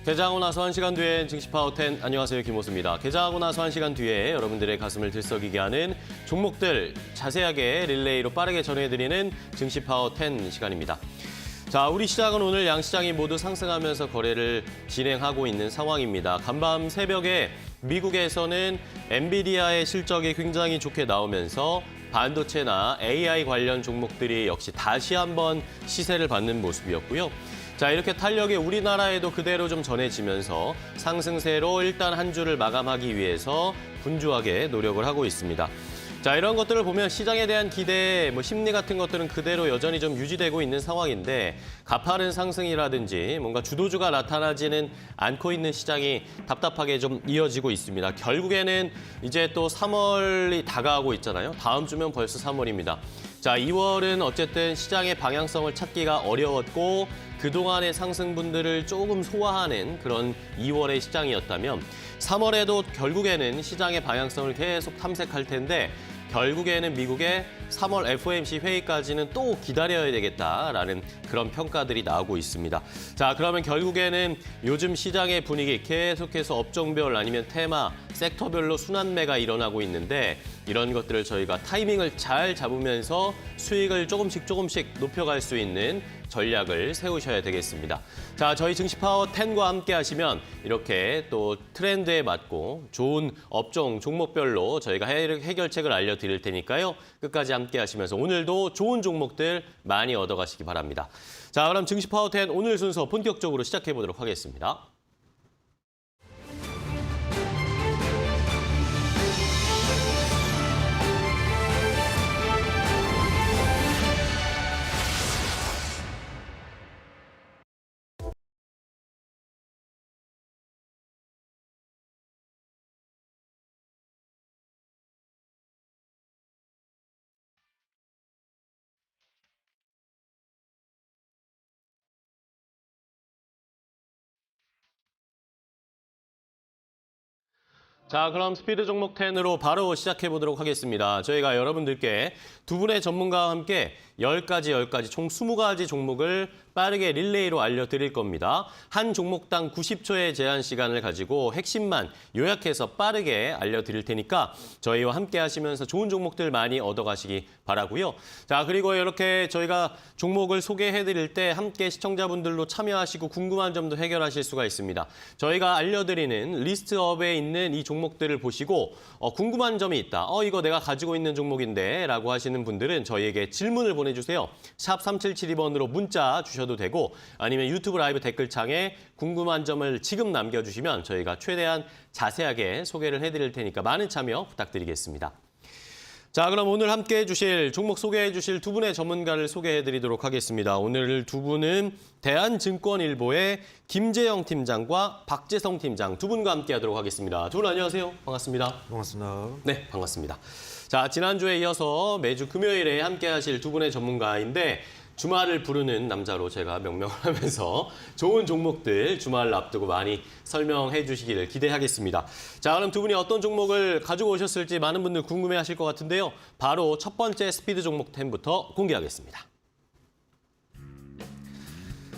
개장하고 나서 1시간 뒤엔 증시파워 10, 안녕하세요, 김호수입니다. 개장하고 나서 1시간 뒤에 여러분들의 가슴을 들썩이게 하는 종목들 자세하게 릴레이로 빠르게 전해드리는 증시파워 10 시간입니다. 자, 우리 시장은 오늘 양시장이 모두 상승하면서 거래를 진행하고 있는 상황입니다. 간밤 새벽에 미국에서는 엔비디아의 실적이 굉장히 좋게 나오면서 반도체나 AI 관련 종목들이 역시 다시 한번 시세를 받는 모습이었고요. 자, 이렇게 탄력이 우리나라에도 그대로 좀 전해지면서 상승세로 일단 한 주를 마감하기 위해서 분주하게 노력을 하고 있습니다. 자, 이런 것들을 보면 시장에 대한 기대, 심리 같은 것들은 그대로 여전히 좀 유지되고 있는 상황인데 가파른 상승이라든지 뭔가 주도주가 나타나지는 않고 있는 시장이 답답하게 좀 이어지고 있습니다. 결국에는 이제 또 3월이 다가오고 있잖아요. 다음 주면 벌써 3월입니다. 자, 2월은 어쨌든 시장의 방향성을 찾기가 어려웠고 그동안의 상승분들을 조금 소화하는 그런 2월의 시장이었다면 3월에도 결국에는 시장의 방향성을 계속 탐색할 텐데 결국에는 미국의 3월 FOMC 회의까지는 또 기다려야 되겠다라는 그런 평가들이 나오고 있습니다. 자, 그러면 결국에는 요즘 시장의 분위기 계속해서 업종별 아니면 테마, 섹터별로 순환매가 일어나고 있는데 이런 것들을 저희가 타이밍을 잘 잡으면서 수익을 조금씩 높여갈 수 있는 전략을 세우셔야 되겠습니다. 자, 저희 증시파워 10과 함께 하시면 이렇게 또 트렌드에 맞고 좋은 업종, 종목별로 저희가 해결책을 알려드릴 테니까요. 끝까지 함께 하시면서 오늘도 좋은 종목들 많이 얻어가시기 바랍니다. 자, 그럼 증시파워 10 오늘 순서 본격적으로 시작해 보도록 하겠습니다. 자, 그럼 스피드 종목 10으로 바로 시작해 보도록 하겠습니다. 저희가 여러분들께 두 분의 전문가와 함께 10가지 총 20가지 종목을 빠르게 릴레이로 알려드릴 겁니다. 한 종목당 90초의 제한 시간을 가지고 핵심만 요약해서 빠르게 알려드릴 테니까 저희와 함께 하시면서 좋은 종목들 많이 얻어가시기 바라고요. 자, 그리고 이렇게 저희가 종목을 소개해드릴 때 함께 시청자분들로 참여하시고 궁금한 점도 해결하실 수가 있습니다. 저희가 알려드리는 리스트업에 있는 이 종목들을 보시고 궁금한 점이 있다. 이거 내가 가지고 있는 종목인데 라고 하시는 분들은 저희에게 질문을 보내주세요. 샵 3772번으로 문자 주셔도 되고 아니면 유튜브 라이브 댓글창에 궁금한 점을 지금 남겨주시면 저희가 최대한 자세하게 소개를 해드릴 테니까 많은 참여 부탁드리겠습니다. 자, 그럼 오늘 함께 해주실 종목 소개해 주실 두 분의 전문가를 소개해 드리도록 하겠습니다. 오늘 두 분은 대한증권일보의 김재영 팀장과 박재성 팀장 두 분과 함께 하도록 하겠습니다. 두 분 안녕하세요. 반갑습니다. 반갑습니다. 네, 반갑습니다. 자, 지난주에 이어서 매주 금요일에 함께 하실 두 분의 전문가인데 주말을 부르는 남자로 제가 명명을 하면서 좋은 종목들 주말을 앞두고 많이 설명해 주시기를 기대하겠습니다. 자, 그럼 두 분이 어떤 종목을 가지고 오셨을지 많은 분들 궁금해하실 것 같은데요. 바로 첫 번째 스피드 종목 10부터 공개하겠습니다.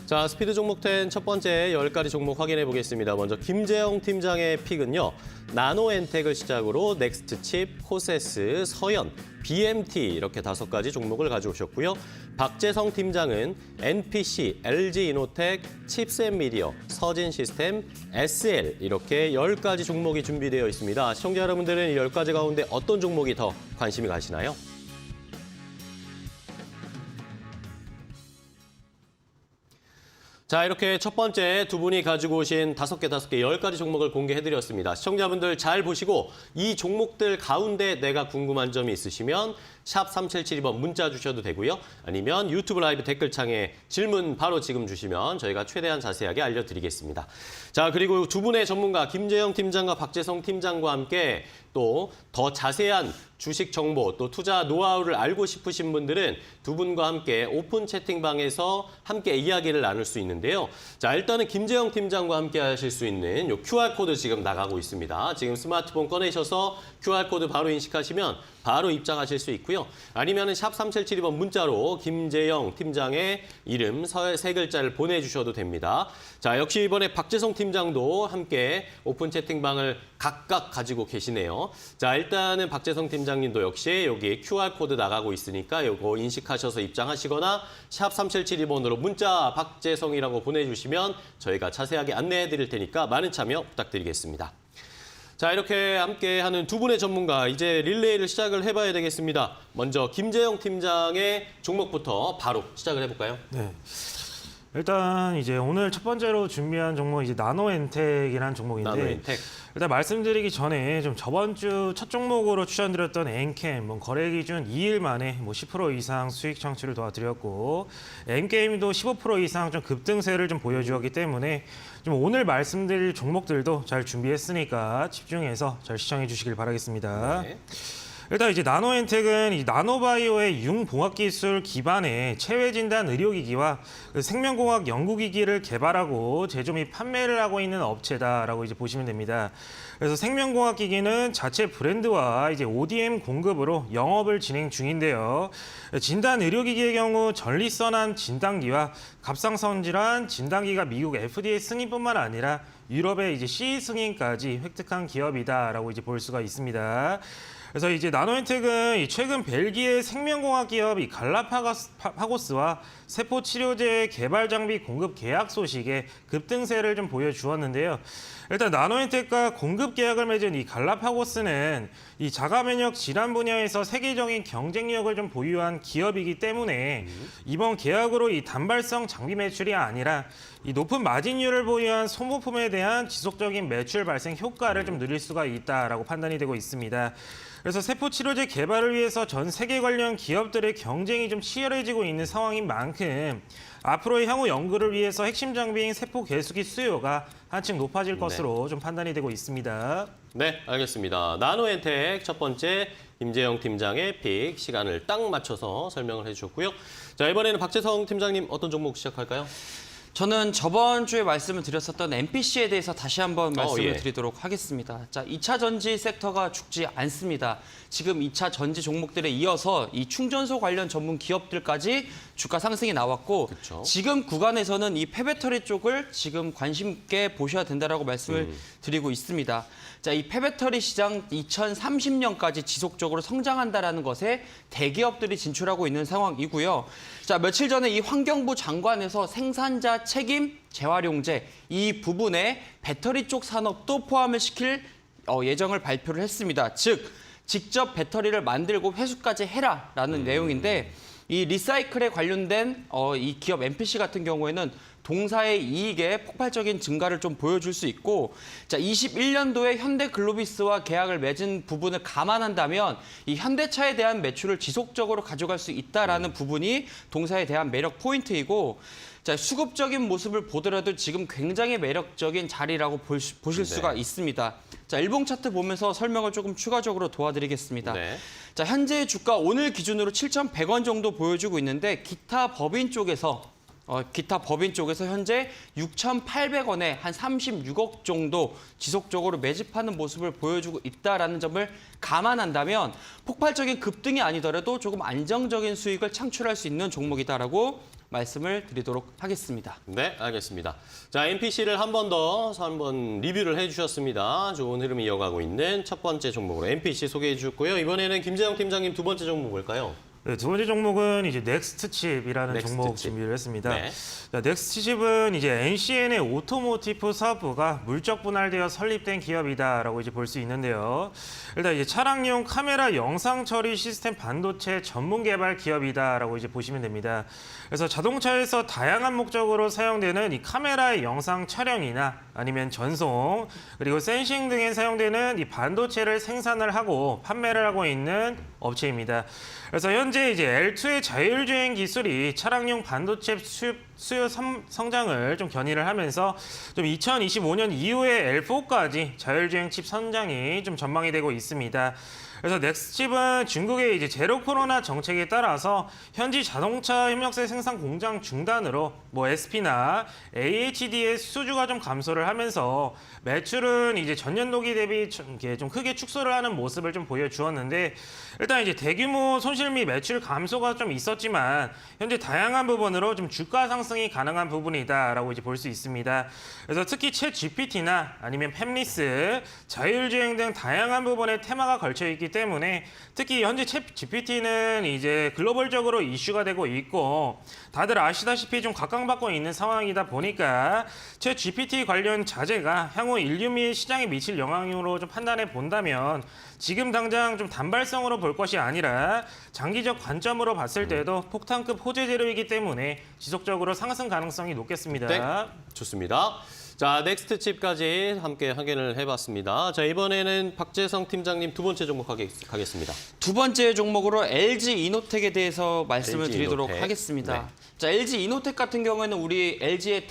자, 스피드 종목 10 첫 번째 10가지 종목 확인해 보겠습니다. 먼저 김재영 팀장의 픽은요. 나노엔텍을 시작으로 넥스트칩, 코세스, 서현, BMT 이렇게 5가지 종목을 가져오셨고요. 박재성 팀장은 NPC, LG이노텍, 칩셋미디어, 서진시스템, SL 이렇게 10가지 종목이 준비되어 있습니다. 시청자 여러분들은 이 10가지 가운데 어떤 종목이 더 관심이 가시나요? 자, 이렇게 첫 번째 두 분이 가지고 오신 5개, 10가지 종목을 공개해드렸습니다. 시청자분들 잘 보시고 이 종목들 가운데 내가 궁금한 점이 있으시면 샵 3772번 문자 주셔도 되고요. 아니면 유튜브 라이브 댓글창에 질문 바로 지금 주시면 저희가 최대한 자세하게 알려드리겠습니다. 자, 그리고 두 분의 전문가 김재영 팀장과 박재성 팀장과 함께 또 더 자세한 주식 정보, 또 투자 노하우를 알고 싶으신 분들은 두 분과 함께 오픈 채팅방에서 함께 이야기를 나눌 수 있는데요. 자, 일단은 김재영 팀장과 함께 하실 수 있는 요 QR코드 지금 나가고 있습니다. 지금 스마트폰 꺼내셔서 QR코드 바로 인식하시면 바로 입장하실 수 있고요. 아니면 샵 3772번 문자로 김재영 팀장의 이름 세 글자를 보내주셔도 됩니다. 자, 역시 이번에 박재성 팀장도 함께 오픈 채팅방을 각각 가지고 계시네요. 자, 일단은 박재성 팀장님도 역시 여기 QR코드 나가고 있으니까 이거 인식하셔서 입장하시거나 샵 3772번으로 문자 박재성이라고 보내주시면 저희가 자세하게 안내해 드릴 테니까 많은 참여 부탁드리겠습니다. 자, 이렇게 함께하는 두 분의 전문가, 이제 릴레이를 시작을 해봐야 되겠습니다. 먼저 김재영 팀장의 종목부터 바로 시작을 해볼까요? 네. 일단 이제 오늘 첫 번째로 준비한 종목 이제 나노엔텍이라는 종목인데 나노엔텍. 일단 말씀드리기 전에 좀 저번 주 첫 종목으로 추천드렸던 엔캠 거래 기준 2일 만에 10% 이상 수익 창출을 도와드렸고 엔게임도 15% 이상 좀 급등세를 좀 보여주었기 때문에 좀 오늘 말씀드릴 종목들도 잘 준비했으니까 집중해서 잘 시청해 주시길 바라겠습니다. 네. 일단 이제 나노엔텍은 이 나노바이오의 융봉합 기술 기반의 체외 진단 의료기기와 그 생명공학 연구기기를 개발하고 제조 및 판매를 하고 있는 업체다라고 이제 보시면 됩니다. 그래서 생명공학 기기는 자체 브랜드와 이제 ODM 공급으로 영업을 진행 중인데요. 진단 의료기기의 경우 전립선암 진단기와 갑상선 질환 진단기가 미국 FDA 승인뿐만 아니라 유럽의 이제 CE 승인까지 획득한 기업이다라고 이제 볼 수가 있습니다. 그래서 이제 나노엔텍은 최근 벨기에 생명공학 기업 이 갈라파고스와 세포 치료제 개발 장비 공급 계약 소식에 급등세를 좀 보여주었는데요. 일단 나노엔텍과 공급 계약을 맺은 이 갈라파고스는 이 자가 면역 질환 분야에서 세계적인 경쟁력을 좀 보유한 기업이기 때문에 이번 계약으로 이 단발성 장비 매출이 아니라 이 높은 마진율을 보유한 소모품에 대한 지속적인 매출 발생 효과를 좀 누릴 수가 있다라고 판단이 되고 있습니다. 그래서 세포 치료제 개발을 위해서 전 세계 관련 기업들의 경쟁이 좀 치열해지고 있는 상황인 만큼 앞으로의 향후 연구를 위해서 핵심 장비인 세포 개수기 수요가 한층 높아질 것으로 좀 판단이 되고 있습니다. 네, 알겠습니다. 나노엔텍 첫 번째 김재영 팀장의 픽 시간을 딱 맞춰서 설명을 해주셨고요. 자, 이번에는 박재성 팀장님 어떤 종목 시작할까요? 저는 저번 주에 말씀을 드렸었던 MPC에 대해서 다시 한번 말씀을 예. 드리도록 하겠습니다. 자, 2차 전지 섹터가 죽지 않습니다. 지금 2차 전지 종목들에 이어서 이 충전소 관련 전문 기업들까지 주가 상승이 나왔고 그쵸. 지금 구간에서는 이 폐배터리 쪽을 지금 관심 있게 보셔야 된다라고 말씀을 드리고 있습니다. 자, 이 폐배터리 시장 2030년까지 지속적으로 성장한다라는 것에 대기업들이 진출하고 있는 상황이고요. 자, 며칠 전에 이 환경부 장관에서 생산자 책임 재활용제 이 부분에 배터리 쪽 산업도 포함을 시킬 예정을 발표를 했습니다. 즉, 직접 배터리를 만들고 회수까지 해라라는 내용인데 이 리사이클에 관련된 이 기업 MPC 같은 경우에는 동사의 이익에 폭발적인 증가를 좀 보여줄 수 있고, 자, 21년도에 현대글로비스와 계약을 맺은 부분을 감안한다면 이 현대차에 대한 매출을 지속적으로 가져갈 수 있다라는 부분이 동사에 대한 매력 포인트이고, 자, 수급적인 모습을 보더라도 지금 굉장히 매력적인 자리라고 보실 수가 있습니다. 자, 일봉 차트 보면서 설명을 조금 추가적으로 도와드리겠습니다. 네. 자, 현재 주가 오늘 기준으로 7,100원 정도 보여주고 있는데 기타 법인 쪽에서 현재 6,800원에 한 36억 정도 지속적으로 매집하는 모습을 보여주고 있다라는 점을 감안한다면 폭발적인 급등이 아니더라도 조금 안정적인 수익을 창출할 수 있는 종목이다라고 말씀을 드리도록 하겠습니다. 네, 알겠습니다. 자, MPC를 한 번 더 한번 리뷰를 해주셨습니다. 좋은 흐름이 이어가고 있는 첫 번째 종목으로 MPC 소개해 주셨고요. 이번에는 김재영 팀장님 두 번째 종목 뭘까요? 네, 두 번째 종목은 이제 넥스트칩이라는 넥스트 종목 칩. 준비를 했습니다. 네. 자, 넥스트칩은 이제 NCN의 오토모티브 사업부가 물적 분할되어 설립된 기업이다라고 이제 볼 수 있는데요. 일단 이제 차량용 카메라 영상 처리 시스템 반도체 전문 개발 기업이다라고 이제 보시면 됩니다. 그래서 자동차에서 다양한 목적으로 사용되는 이 카메라의 영상 촬영이나 아니면 전송 그리고 센싱 등에 사용되는 이 반도체를 생산을 하고 판매를 하고 있는 업체입니다. 그래서 현재 이제 L2의 자율주행 기술이 차량용 반도체 수입 수요 성장을 좀 견인을 하면서 좀 2025년 이후에 L4까지 자율주행 칩 선장이 좀 전망이 되고 있습니다. 그래서 넥스칩은 중국의 이제 제로 코로나 정책에 따라서 현지 자동차 협력사 생산 공장 중단으로 뭐 SP나 AHD의 수주가 좀 감소를 하면서 매출은 이제 전년도기 대비 좀 크게 축소를 하는 모습을 좀 보여주었는데 일단 이제 대규모 손실 및 매출 감소가 좀 있었지만 현재 다양한 부분으로 좀 주가 상승이 가능한 부분이다라고 이제 볼 수 있습니다. 그래서 특히 챗 GPT나 아니면 팹리스, 자율주행 등 다양한 부분에 테마가 걸쳐 있기 때문에 특히 현재 챗 GPT는 이제 글로벌적으로 이슈가 되고 있고 다들 아시다시피 좀 각광받고 있는 상황이다 보니까 챗 GPT 관련 자재가 향후 인류 및 시장에 미칠 영향으로 좀 판단해 본다면 지금 당장 좀 단발성으로 볼 것이 아니라 장기적 관점으로 봤을 때도 폭탄급 호재 재료이기 때문에 지속적으로 상승 가능성이 높겠습니다. 네, 좋습니다. 자, 넥스트 칩까지 함께 확인을 해봤습니다. 자, 이번에는 박재성 팀장님 두 번째 종목 가겠습니다. 두 번째 종목으로 LG 이노텍에 대해서 말씀을 LG 드리도록 이노텍. 하겠습니다. 네. 자, LG 이노텍 같은 경우에는 우리 LG의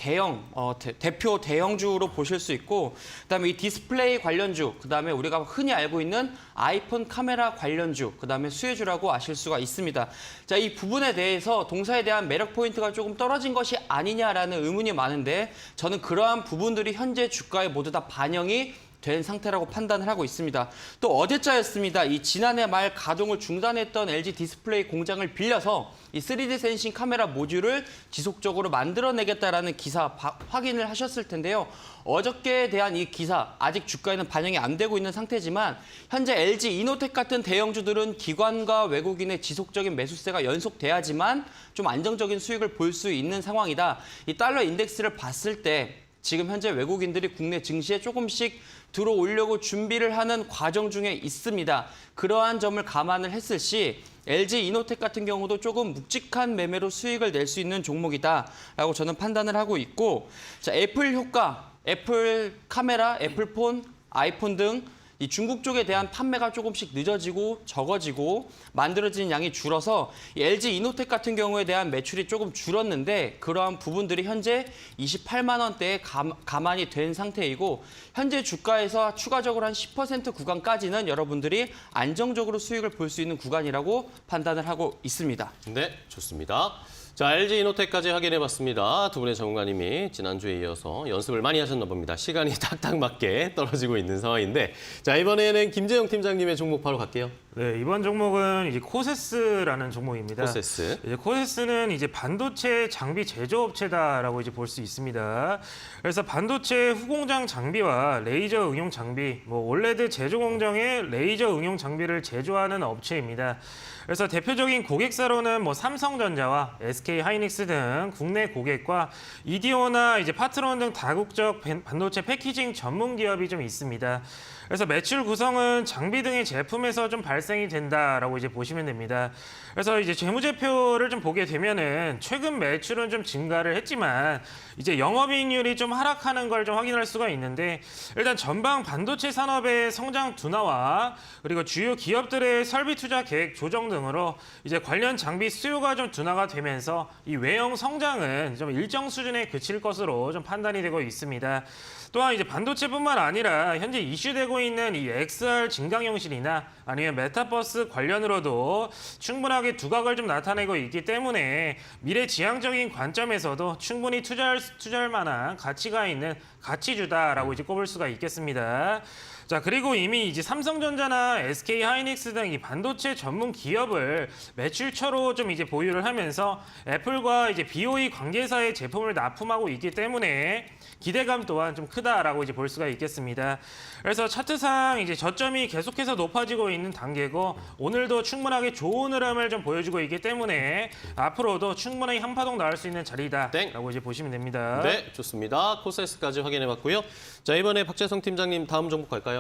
대표 대형주로 보실 수 있고, 그다음에 이 디스플레이 관련주, 그다음에 우리가 흔히 알고 있는 아이폰 카메라 관련주, 그다음에 수혜주라고 아실 수가 있습니다. 자, 이 부분에 대해서 동사에 대한 매력 포인트가 조금 떨어진 것이 아니냐라는 의문이 많은데 저는 그러한 부분들이 현재 주가에 모두 다 반영이 된 상태라고 판단을 하고 있습니다. 또 어제자였습니다. 이 지난해 말 가동을 중단했던 LG 디스플레이 공장을 빌려서 이 3D 센싱 카메라 모듈을 지속적으로 만들어내겠다라는 기사 확인을 하셨을 텐데요. 어저께에 대한 이 기사 아직 주가에는 반영이 안 되고 있는 상태지만 현재 LG 이노텍 같은 대형주들은 기관과 외국인의 지속적인 매수세가 연속돼야지만 좀 안정적인 수익을 볼 수 있는 상황이다. 이 달러 인덱스를 봤을 때 지금 현재 외국인들이 국내 증시에 조금씩 들어오려고 준비를 하는 과정 중에 있습니다. 그러한 점을 감안을 했을 시 LG 이노텍 같은 경우도 조금 묵직한 매매로 수익을 낼 수 있는 종목이다라고 저는 판단을 하고 있고, 자, 애플 효과, 애플 카메라, 애플폰, 아이폰 등 이 중국 쪽에 대한 판매가 조금씩 늦어지고 적어지고 만들어지는 양이 줄어서 이 LG 이노텍 같은 경우에 대한 매출이 조금 줄었는데 그러한 부분들이 현재 28만 원대에 가만히 된 상태이고 현재 주가에서 추가적으로 한 10% 구간까지는 여러분들이 안정적으로 수익을 볼 수 있는 구간이라고 판단을 하고 있습니다. 네, 좋습니다. 자, LG 이노텍까지 확인해봤습니다. 두 분의 전문가님이 지난주에 이어서 연습을 많이 하셨나 봅니다. 시간이 딱딱 맞게 떨어지고 있는 상황인데 자, 이번에는 김재영 팀장님의 종목 바로 갈게요. 네, 이번 종목은 이제 코세스라는 종목입니다. 코세스. 이제 코세스는 이제 반도체 장비 제조업체다라고 이제 볼 수 있습니다. 그래서 반도체 후공장 장비와 레이저 응용 장비, 뭐 올레드 제조 공정에 레이저 응용 장비를 제조하는 업체입니다. 그래서 대표적인 고객사로는 뭐 삼성전자와 SK 하이닉스 등 국내 고객과 이디오나 이제 파트론 등 다국적 반도체 패키징 전문 기업이 좀 있습니다. 그래서 매출 구성은 장비 등의 제품에서 좀 발생이 된다라고 이제 보시면 됩니다. 그래서 이제 재무제표를 좀 보게 되면은 최근 매출은 좀 증가를 했지만 이제 영업이익률이 좀 하락하는 걸 좀 확인할 수가 있는데 일단 전방 반도체 산업의 성장 둔화와 그리고 주요 기업들의 설비 투자 계획 조정 등으로 이제 관련 장비 수요가 좀 둔화가 되면서 이 외형 성장은 좀 일정 수준에 그칠 것으로 좀 판단이 되고 있습니다. 또한 이제 반도체뿐만 아니라 현재 이슈되고 있는 이 XR 증강현실이나 아니면 메타버스 관련으로도 충분하게 두각을 좀 나타내고 있기 때문에 미래지향적인 관점에서도 충분히 투자할 만한 가치가 있는 가치주다라고 이제 꼽을 수가 있겠습니다. 자, 그리고 이미 이제 삼성전자나 SK 하이닉스 등 이 반도체 전문 기업을 매출처로 좀 이제 보유를 하면서 애플과 이제 BOE 관계사의 제품을 납품하고 있기 때문에 기대감 또한 좀 크다라고 이제 볼 수가 있겠습니다. 그래서 차트상 이제 저점이 계속해서 높아지고 있는 단계고 오늘도 충분하게 좋은 흐름을 좀 보여주고 있기 때문에 앞으로도 충분히 한파동 나올 수 있는 자리다라고 이제 보시면 됩니다. 네, 좋습니다. 코세스까지 확인해봤고요. 자, 이번에 박재성 팀장님 다음 종목 갈까요?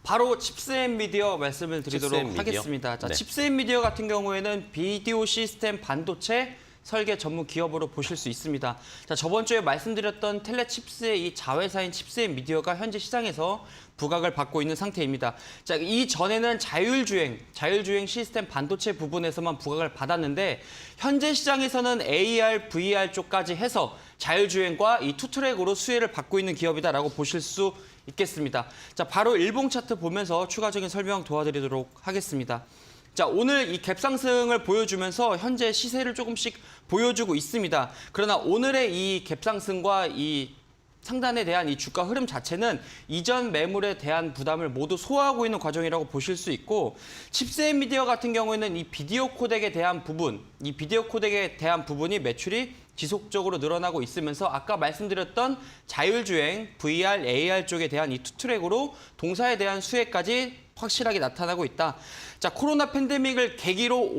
바로 칩스앤미디어 말씀을 드리도록 칩스앤미디어. 하겠습니다. 자, 네. 칩스앤미디어 같은 경우에는 비디오 시스템 반도체 설계 전문 기업으로 보실 수 있습니다. 자, 저번 주에 말씀드렸던 텔레칩스의 이 자회사인 칩스앤 미디어가 현재 시장에서 부각을 받고 있는 상태입니다. 자, 이전에는 자율주행 시스템 반도체 부분에서만 부각을 받았는데 현재 시장에서는 AR, VR 쪽까지 해서 자율주행과 이 투트랙으로 수혜를 받고 있는 기업이다라고 보실 수 있겠습니다. 자, 바로 일봉 차트 보면서 추가적인 설명 도와드리도록 하겠습니다. 자, 오늘 이 갭상승을 보여주면서 현재 시세를 조금씩 보여주고 있습니다. 그러나 오늘의 이 갭상승과 이 상단에 대한 이 주가 흐름 자체는 이전 매물에 대한 부담을 모두 소화하고 있는 과정이라고 보실 수 있고, 칩스앤 미디어 같은 경우에는 이 비디오 코덱에 대한 부분이 매출이 지속적으로 늘어나고 있으면서 아까 말씀드렸던 자율주행, VR, AR 쪽에 대한 이 투트랙으로 동사에 대한 수혜까지 확실하게 나타나고 있다. 자, 코로나 팬데믹을 계기로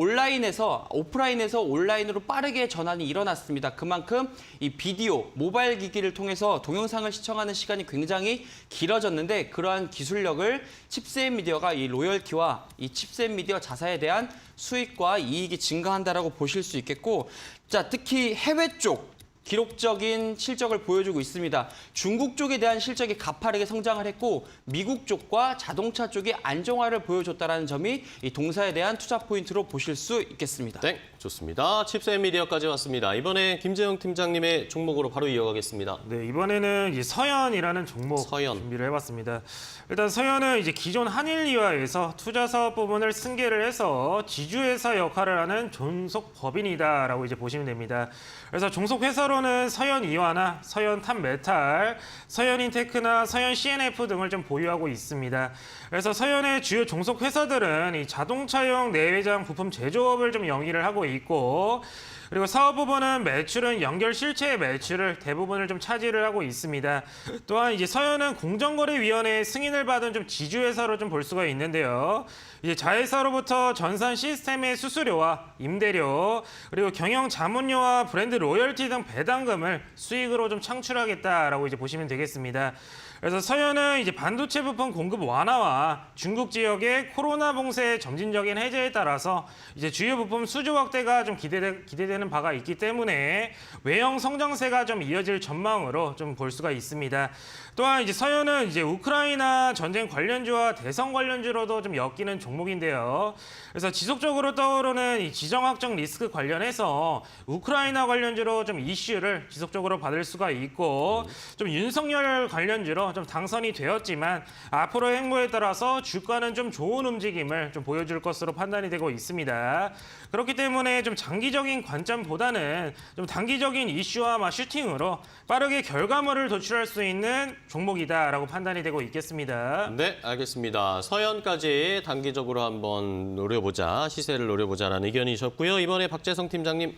오프라인에서 온라인으로 빠르게 전환이 일어났습니다. 그만큼 이 비디오, 모바일 기기를 통해서 동영상을 시청하는 시간이 굉장히 길어졌는데, 그러한 기술력을 칩스앤 미디어가 이 로열티와 이 칩스앤 미디어 자사에 대한 수익과 이익이 증가한다라고 보실 수 있겠고, 자, 특히 해외 쪽 기록적인 실적을 보여주고 있습니다. 중국 쪽에 대한 실적이 가파르게 성장을 했고, 미국 쪽과 자동차 쪽이 안정화를 보여줬다는 점이 이 동사에 대한 투자 포인트로 보실 수 있겠습니다. 네, 좋습니다. 칩스앤 미디어까지 왔습니다. 이번에 김재영 팀장님의 종목으로 바로 이어가겠습니다. 네, 이번에는 이 서현이라는 종목 준비를 해봤습니다. 일단 서현은 이제 기존 한일이화에서 투자 사업 부분을 승계를 해서 지주회사 역할을 하는 존속 법인이다라고 이제 보시면 됩니다. 그래서 종속 회사로는 서현이화나 서현탄메탈, 서현인테크나 서현 CNF 등을 좀 보유하고 있습니다. 그래서 서현의 주요 종속 회사들은 이 자동차용 내외장 부품 제조업을 좀 영위를 하고 있고, 그리고 사업 부분은 매출은 연결 실체의 매출을 대부분을 좀 차지를 하고 있습니다. 또한 이제 서현은 공정거래위원회의 승인을 받은 좀 지주회사로 좀 볼 수가 있는데요. 이제 자회사로부터 전산 시스템의 수수료와 임대료, 그리고 경영 자문료와 브랜드 로열티 등 배당금을 수익으로 좀 창출하겠다라고 이제 보시면 되겠습니다. 그래서 서현은 이제 반도체 부품 공급 완화와 중국 지역의 코로나 봉쇄의 점진적인 해제에 따라서 이제 주요 부품 수주 확대가 좀 기대되는 바가 있기 때문에 외형 성장세가 좀 이어질 전망으로 좀 볼 수가 있습니다. 또한 이제 서현은 이제 우크라이나 전쟁 관련주와 대선 관련주로도 좀 엮이는 종목인데요. 그래서 지속적으로 떠오르는 이 지정 확정 리스크 관련해서 우크라이나 관련주로 좀 이슈를 지속적으로 받을 수가 있고, 좀 윤석열 관련주로 좀 당선이 되었지만 앞으로의 행보에 따라서 주가는 좀 좋은 움직임을 좀 보여줄 것으로 판단이 되고 있습니다. 그렇기 때문에 좀 장기적인 관점보다는 좀 단기적인 이슈와 슈팅으로 빠르게 결과물을 도출할 수 있는 종목이다라고 판단이 되고 있겠습니다. 네, 알겠습니다. 서현까지 단기적으로 한번 노려보자, 시세를 노려보자라는 의견이셨고요. 이번에 박재성 팀장님.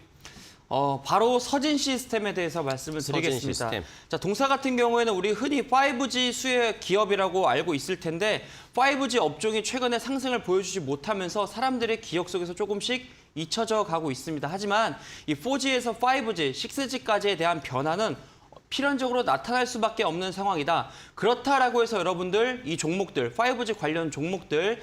바로 서진 시스템에 대해서 말씀을 드리겠습니다. 시스템. 자, 동사 같은 경우에는 우리 흔히 5G 수혜 기업이라고 알고 있을 텐데 5G 업종이 최근에 상승을 보여주지 못하면서 사람들의 기억 속에서 조금씩 잊혀져 가고 있습니다. 하지만 이 4G에서 5G, 6G까지에 대한 변화는 필연적으로 나타날 수밖에 없는 상황이다. 그렇다라고 해서 여러분들 이 종목들, 5G 관련 종목들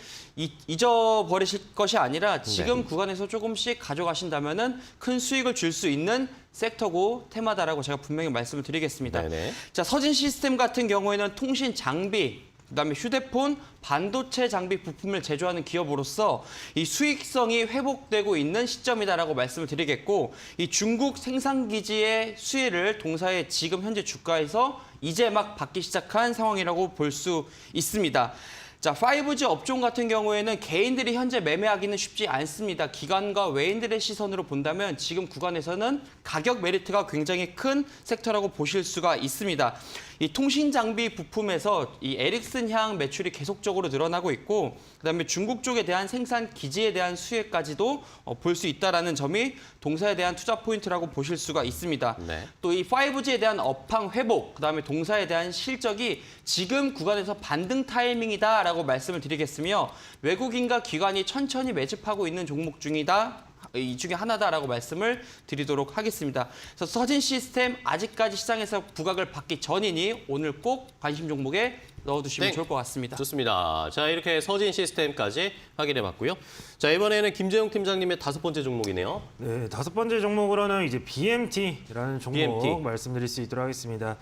잊어버리실 것이 아니라 지금 구간에서 조금씩 가져가신다면은 큰 수익을 줄 수 있는 섹터고 테마다라고 제가 분명히 말씀을 드리겠습니다. 네네. 자, 서진 시스템 같은 경우에는 통신 장비, 그다음에 휴대폰, 반도체 장비 부품을 제조하는 기업으로서 이 수익성이 회복되고 있는 시점이다라고 말씀을 드리겠고, 이 중국 생산 기지의 수혜를 동사의 지금 현재 주가에서 이제 막 받기 시작한 상황이라고 볼 수 있습니다. 자, 5G 업종 같은 경우에는 개인들이 현재 매매하기는 쉽지 않습니다. 기관과 외인들의 시선으로 본다면 지금 구간에서는 가격 메리트가 굉장히 큰 섹터라고 보실 수가 있습니다. 이 통신 장비 부품에서 이 에릭슨향 매출이 계속적으로 늘어나고 있고, 그다음에 중국 쪽에 대한 생산 기지에 대한 수혜까지도 볼 수 있다라는 점이 동사에 대한 투자 포인트라고 보실 수가 있습니다. 네. 또 이 5G에 대한 업황 회복, 그다음에 동사에 대한 실적이 지금 구간에서 반등 타이밍이다라고 말씀을 드리겠으며, 외국인과 기관이 천천히 매집하고 있는 종목 중이다. 이 중에 하나다라고 말씀을 드리도록 하겠습니다. 그래서 서진 시스템 아직까지 시장에서 부각을 받기 전이니 오늘 꼭 관심 종목에 넣어두시면 네. 좋을 것 같습니다. 좋습니다. 자, 이렇게 서진 시스템까지 확인해봤고요. 자, 이번에는 김재용 팀장님의 5번째 종목이네요. 네, 5번째 종목으로는 이제 BMT라는 종목 BMT. 말씀드릴 수 있도록 하겠습니다.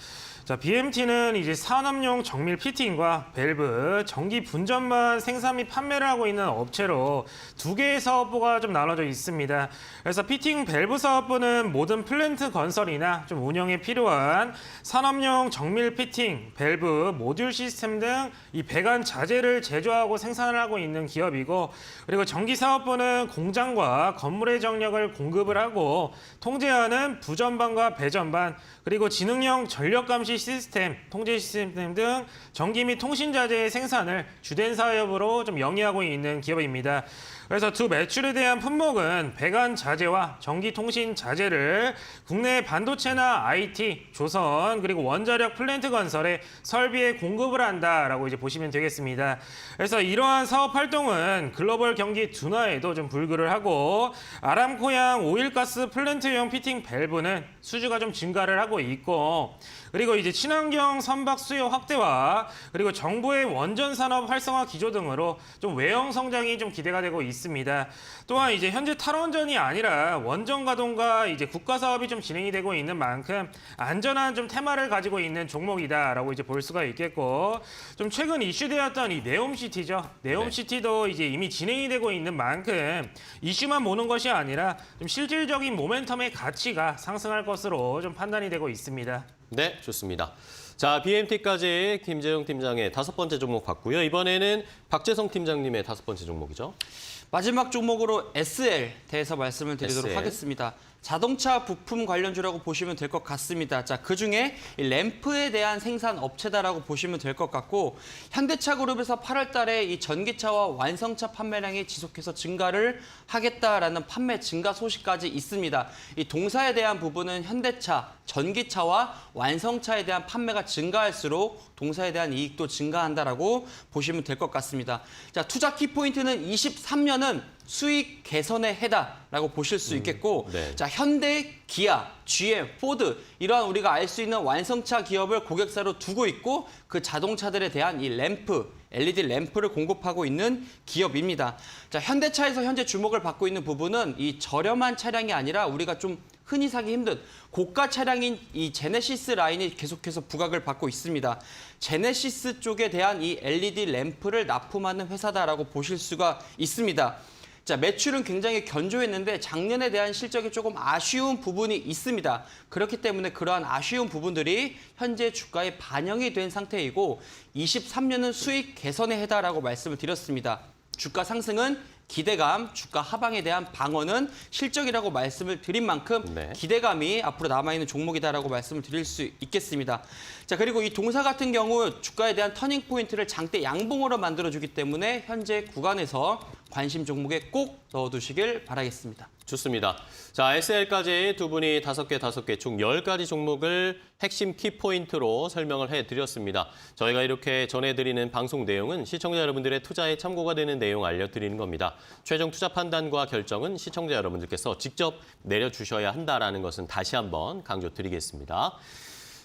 자, BMT는 이제 산업용 정밀 피팅과 밸브, 전기 분전만 생산 및 판매를 하고 있는 업체로 2개의 사업부가 좀 나눠져 있습니다. 그래서 피팅 밸브 사업부는 모든 플랜트 건설이나 좀 운영에 필요한 산업용 정밀 피팅, 밸브, 모듈 시스템 등 이 배관 자재를 제조하고 생산을 하고 있는 기업이고, 그리고 전기 사업부는 공장과 건물의 전력을 공급을 하고 통제하는 부전반과 배전반, 그리고 지능형 전력 감시 시스템, 통제 시스템 등 전기 및 통신 자재의 생산을 주된 사업으로 좀 영위하고 있는 기업입니다. 그래서 두 매출에 대한 품목은 배관 자재와 전기 통신 자재를 국내 반도체나 IT, 조선, 그리고 원자력 플랜트 건설에 설비에 공급을 한다라고 이제 보시면 되겠습니다. 그래서 이러한 사업 활동은 글로벌 경기 둔화에도 좀 불구를 하고, 아람코양 오일가스 플랜트용 피팅 밸브는 수주가 좀 증가를 하고 있고, 그리고 이제 친환경 선박 수요 확대와 그리고 정부의 원전 산업 활성화 기조 등으로 좀 외형 성장이 좀 기대가 되고 있습니다. 또한 이제 현재 탈원전이 아니라 원전 가동과 이제 국가 사업이 좀 진행이 되고 있는 만큼 안전한 좀 테마를 가지고 있는 종목이다라고 이제 볼 수가 있겠고, 좀 최근 이슈되었던 이 네옴시티죠. 네옴시티도 이제 이미 진행이 되고 있는 만큼 이슈만 보는 것이 아니라 좀 실질적인 모멘텀의 가치가 상승할 것으로 좀 판단이 되고 있습니다. 네, 좋습니다. 자, BMT까지 김재용 팀장의 5번째 종목 봤고요. 이번에는 박재성 팀장님의 5번째 종목이죠. 마지막 종목으로 SL 대해서 말씀을 드리도록 SL. 하겠습니다. 자동차 부품 관련주라고 보시면 될 것 같습니다. 자, 그중에 이 램프에 대한 생산 업체다라고 보시면 될 것 같고, 현대차 그룹에서 8월 달에 이 전기차와 완성차 판매량이 지속해서 증가를 하겠다라는 판매 증가 소식까지 있습니다. 이 동사에 대한 부분은 현대차, 전기차와 완성차에 대한 판매가 증가할수록 동사에 대한 이익도 증가한다라고 보시면 될 것 같습니다. 자, 투자 키포인트는 23년은 수익 개선의 해다라고 보실 수 있겠고, 네. 자, 현대, 기아, GM, 포드 이러한 우리가 알 수 있는 완성차 기업을 고객사로 두고 있고, 그 자동차들에 대한 이 램프, LED 램프를 공급하고 있는 기업입니다. 자, 현대차에서 현재 주목을 받고 있는 부분은 이 저렴한 차량이 아니라 우리가 좀 흔히 사기 힘든 고가 차량인 이 제네시스 라인이 계속해서 부각을 받고 있습니다. 제네시스 쪽에 대한 이 LED 램프를 납품하는 회사다라고 보실 수가 있습니다. 자, 매출은 굉장히 견조했는데 작년에 대한 실적이 조금 아쉬운 부분이 있습니다. 그렇기 때문에 그러한 아쉬운 부분들이 현재 주가에 반영이 된 상태이고, 23년은 수익 개선의 해다라고 말씀을 드렸습니다. 주가 상승은 기대감, 주가 하방에 대한 방어는 실적이라고 말씀을 드린 만큼 네. 기대감이 앞으로 남아있는 종목이다라고 말씀을 드릴 수 있겠습니다. 자, 그리고 이 동사 같은 경우 주가에 대한 터닝 포인트를 장대 양봉으로 만들어주기 때문에 현재 구간에서 관심 종목에 꼭 넣어두시길 바라겠습니다. 좋습니다. 자, SL까지 두 분이 5개 총 10가지 종목을 핵심 키포인트로 설명을 해드렸습니다. 저희가 이렇게 전해드리는 방송 내용은 시청자 여러분들의 투자에 참고가 되는 내용 알려드리는 겁니다. 최종 투자 판단과 결정은 시청자 여러분들께서 직접 내려주셔야 한다는 것은 다시 한번 강조드리겠습니다.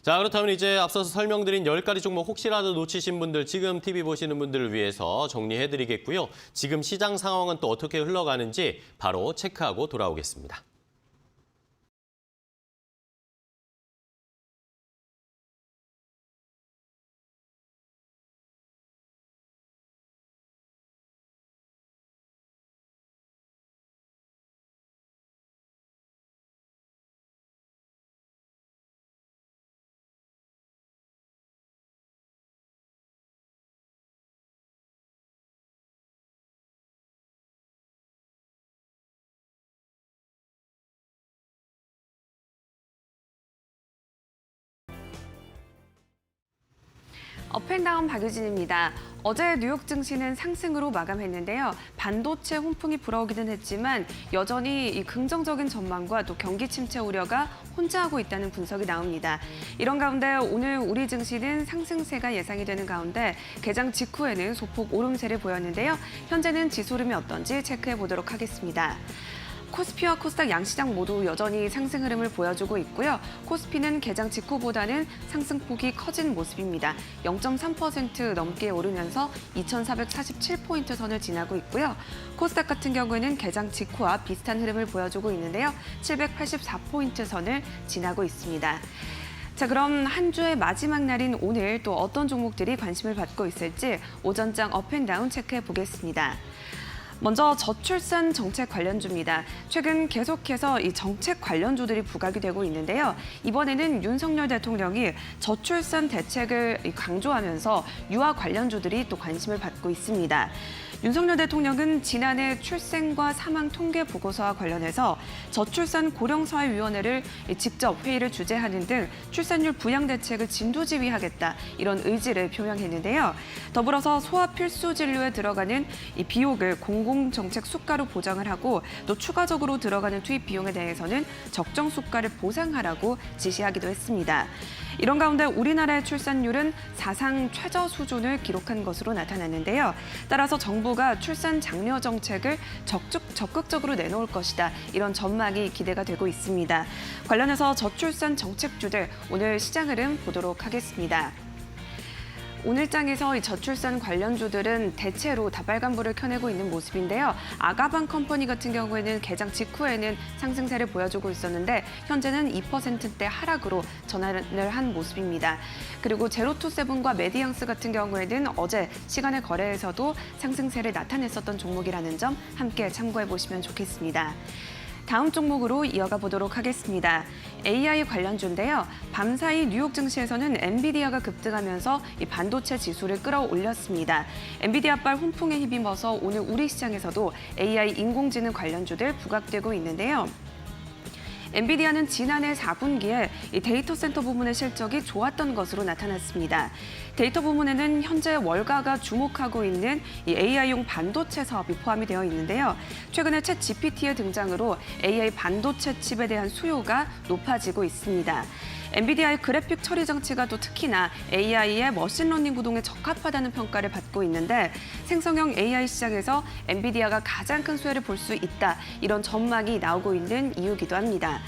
자, 그렇다면 이제 앞서서 설명드린 10가지 종목 혹시라도 놓치신 분들, 지금 TV 보시는 분들을 위해서 정리해드리겠고요. 지금 시장 상황은 또 어떻게 흘러가는지 바로 체크하고 돌아오겠습니다. 업앤다운 박유진입니다. 어제 뉴욕 증시는 상승으로 마감했는데요. 반도체 훈풍이 불어오기는 했지만 여전히 이 긍정적인 전망과 또 경기 침체 우려가 혼재하고 있다는 분석이 나옵니다. 이런 가운데 오늘 우리 증시는 상승세가 예상이 되는 가운데 개장 직후에는 소폭 오름세를 보였는데요. 현재는 지수 흐름이 어떤지 체크해 보도록 하겠습니다. 코스피와 코스닥 양시장 모두 여전히 상승 흐름을 보여주고 있고요. 코스피는 개장 직후보다는 상승폭이 커진 모습입니다. 0.3% 넘게 오르면서 2,447포인트 선을 지나고 있고요. 코스닥 같은 경우에는 개장 직후와 비슷한 흐름을 보여주고 있는데요. 784포인트 선을 지나고 있습니다. 자, 그럼 한 주의 마지막 날인 오늘 또 어떤 종목들이 관심을 받고 있을지 오전장 업앤다운 체크해 보겠습니다. 먼저 저출산 정책 관련주입니다. 최근 계속해서 이 정책 관련주들이 부각이 되고 있는데요. 이번에는 윤석열 대통령이 저출산 대책을 강조하면서 유아 관련주들이 또 관심을 받고 있습니다. 윤석열 대통령은 지난해 출생과 사망 통계 보고서와 관련해서 저출산 고령사회위원회를 직접 회의를 주재하는 등 출산율 부양 대책을 진두지휘하겠다 이런 의지를 표명했는데요. 더불어서 소아 필수 진료에 들어가는 이 비용을 공공정책 수가로 보장을 하고 또 추가적으로 들어가는 투입 비용에 대해서는 적정 수가를 보상하라고 지시하기도 했습니다. 이런 가운데 우리나라의 출산율은 사상 최저 수준을 기록한 것으로 나타났는데요. 따라서 정부가 출산 장려 정책을 적극적으로 내놓을 것이다. 이런 전망이 기대가 되고 있습니다. 관련해서 저출산 정책주들 오늘 시장 흐름 보도록 하겠습니다. 오늘장에서 이 저출산 관련주들은 대체로 다빨간불을 켜내고 있는 모습인데요. 아가방 컴퍼니 같은 경우에는 개장 직후에는 상승세를 보여주고 있었는데 현재는 2%대 하락으로 전환을 한 모습입니다. 그리고 제로투세븐과 메디앙스 같은 경우에는 어제 시간의 거래에서도 상승세를 나타냈었던 종목이라는 점 함께 참고해 보시면 좋겠습니다. 다음 종목으로 이어가 보도록 하겠습니다. AI 관련주인데요. 밤사이 뉴욕 증시에서는 엔비디아가 급등하면서 이 반도체 지수를 끌어올렸습니다. 엔비디아발 훈풍에 힘입어서 오늘 우리 시장에서도 AI 인공지능 관련주들 부각되고 있는데요. 엔비디아는 지난해 4분기에 이 데이터 센터 부문의 실적이 좋았던 것으로 나타났습니다. 데이터 부문에는 현재 월가가 주목하고 있는 이 AI용 반도체 사업이 포함이 되어 있는데요. 최근에 챗 GPT의 등장으로 AI 반도체 칩에 대한 수요가 높아지고 있습니다. 엔비디아의 그래픽 처리 장치가 또 특히나 AI의 머신러닝 구동에 적합하다는 평가를 받고 있는데 생성형 AI 시장에서 엔비디아가 가장 큰 수혜를 볼 수 있다. 이런 전망이 나오고 있는 이유기도 합니다.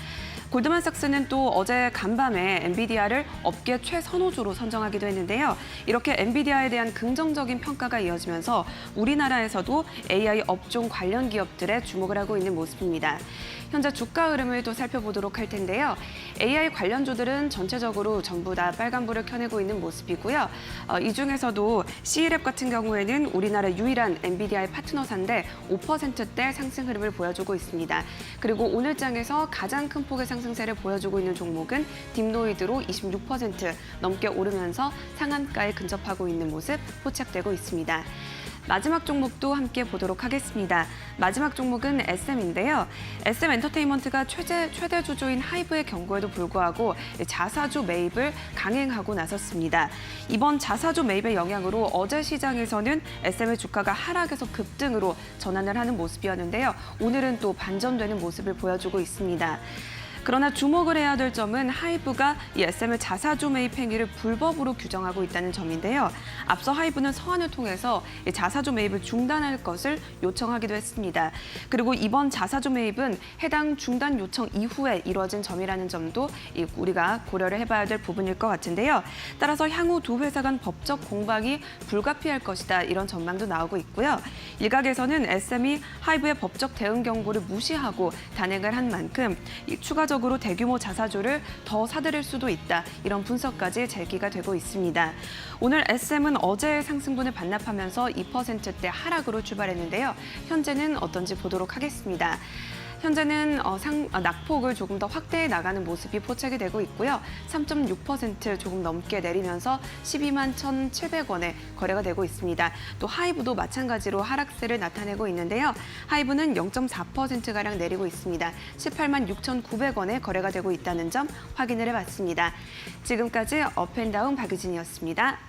골드만삭스는 또 어제 간밤에 엔비디아를 업계 최선호주로 선정하기도 했는데요. 이렇게 엔비디아에 대한 긍정적인 평가가 이어지면서 우리나라에서도 AI 업종 관련 기업들에 주목을 하고 있는 모습입니다. 현재 주가 흐름을 또 살펴보도록 할 텐데요. AI 관련주들은 전체적으로 전부 다 빨간불을 켜내고 있는 모습이고요. 이 중에서도 C랩 같은 경우에는 우리나라 유일한 엔비디아의 파트너사인데 5%대 상승 흐름을 보여주고 있습니다. 그리고 오늘장에서 가장 큰 폭의 상승세를 보여주고 있는 종목은 딥노이드로 26% 넘게 오르면서 상한가에 근접하고 있는 모습 포착되고 있습니다. 마지막 종목도 함께 보도록 하겠습니다. 마지막 종목은 SM인데요. SM 엔터테인먼트가 최대 주주인 하이브의 경고에도 불구하고 자사주 매입을 강행하고 나섰습니다. 이번 자사주 매입의 영향으로 어제 시장에서는 SM의 주가가 하락에서 급등으로 전환을 하는 모습이었는데요. 오늘은 또 반전되는 모습을 보여주고 있습니다. 그러나 주목을 해야 될 점은 하이브가 이 SM의 자사주 매입 행위를 불법으로 규정하고 있다는 점인데요. 앞서 하이브는 서한을 통해서 이 자사주 매입을 중단할 것을 요청하기도 했습니다. 그리고 이번 자사주 매입은 해당 중단 요청 이후에 이루어진 점이라는 점도 우리가 고려를 해봐야 될 부분일 것 같은데요. 따라서 향후 두 회사 간 법적 공방이 불가피할 것이다 이런 전망도 나오고 있고요. 일각에서는 SM이 하이브의 법적 대응 경고를 무시하고 단행을 한 만큼 추가적으로 대규모 자사주를 더 사들일 수도 있다. 이런 분석까지 제기가 되고 있습니다. 오늘 SM은 어제의 상승분을 반납하면서 2%대 하락으로 출발했는데요. 현재는 어떤지 보도록 하겠습니다. 현재는 낙폭을 조금 더 확대해 나가는 모습이 포착이 되고 있고요. 3.6% 조금 넘게 내리면서 12만 1,700원에 거래가 되고 있습니다. 또 하이브도 마찬가지로 하락세를 나타내고 있는데요. 하이브는 0.4%가량 내리고 있습니다. 18만 6,900원에 거래가 되고 있다는 점 확인을 해봤습니다. 지금까지 업앤다운 박유진이었습니다.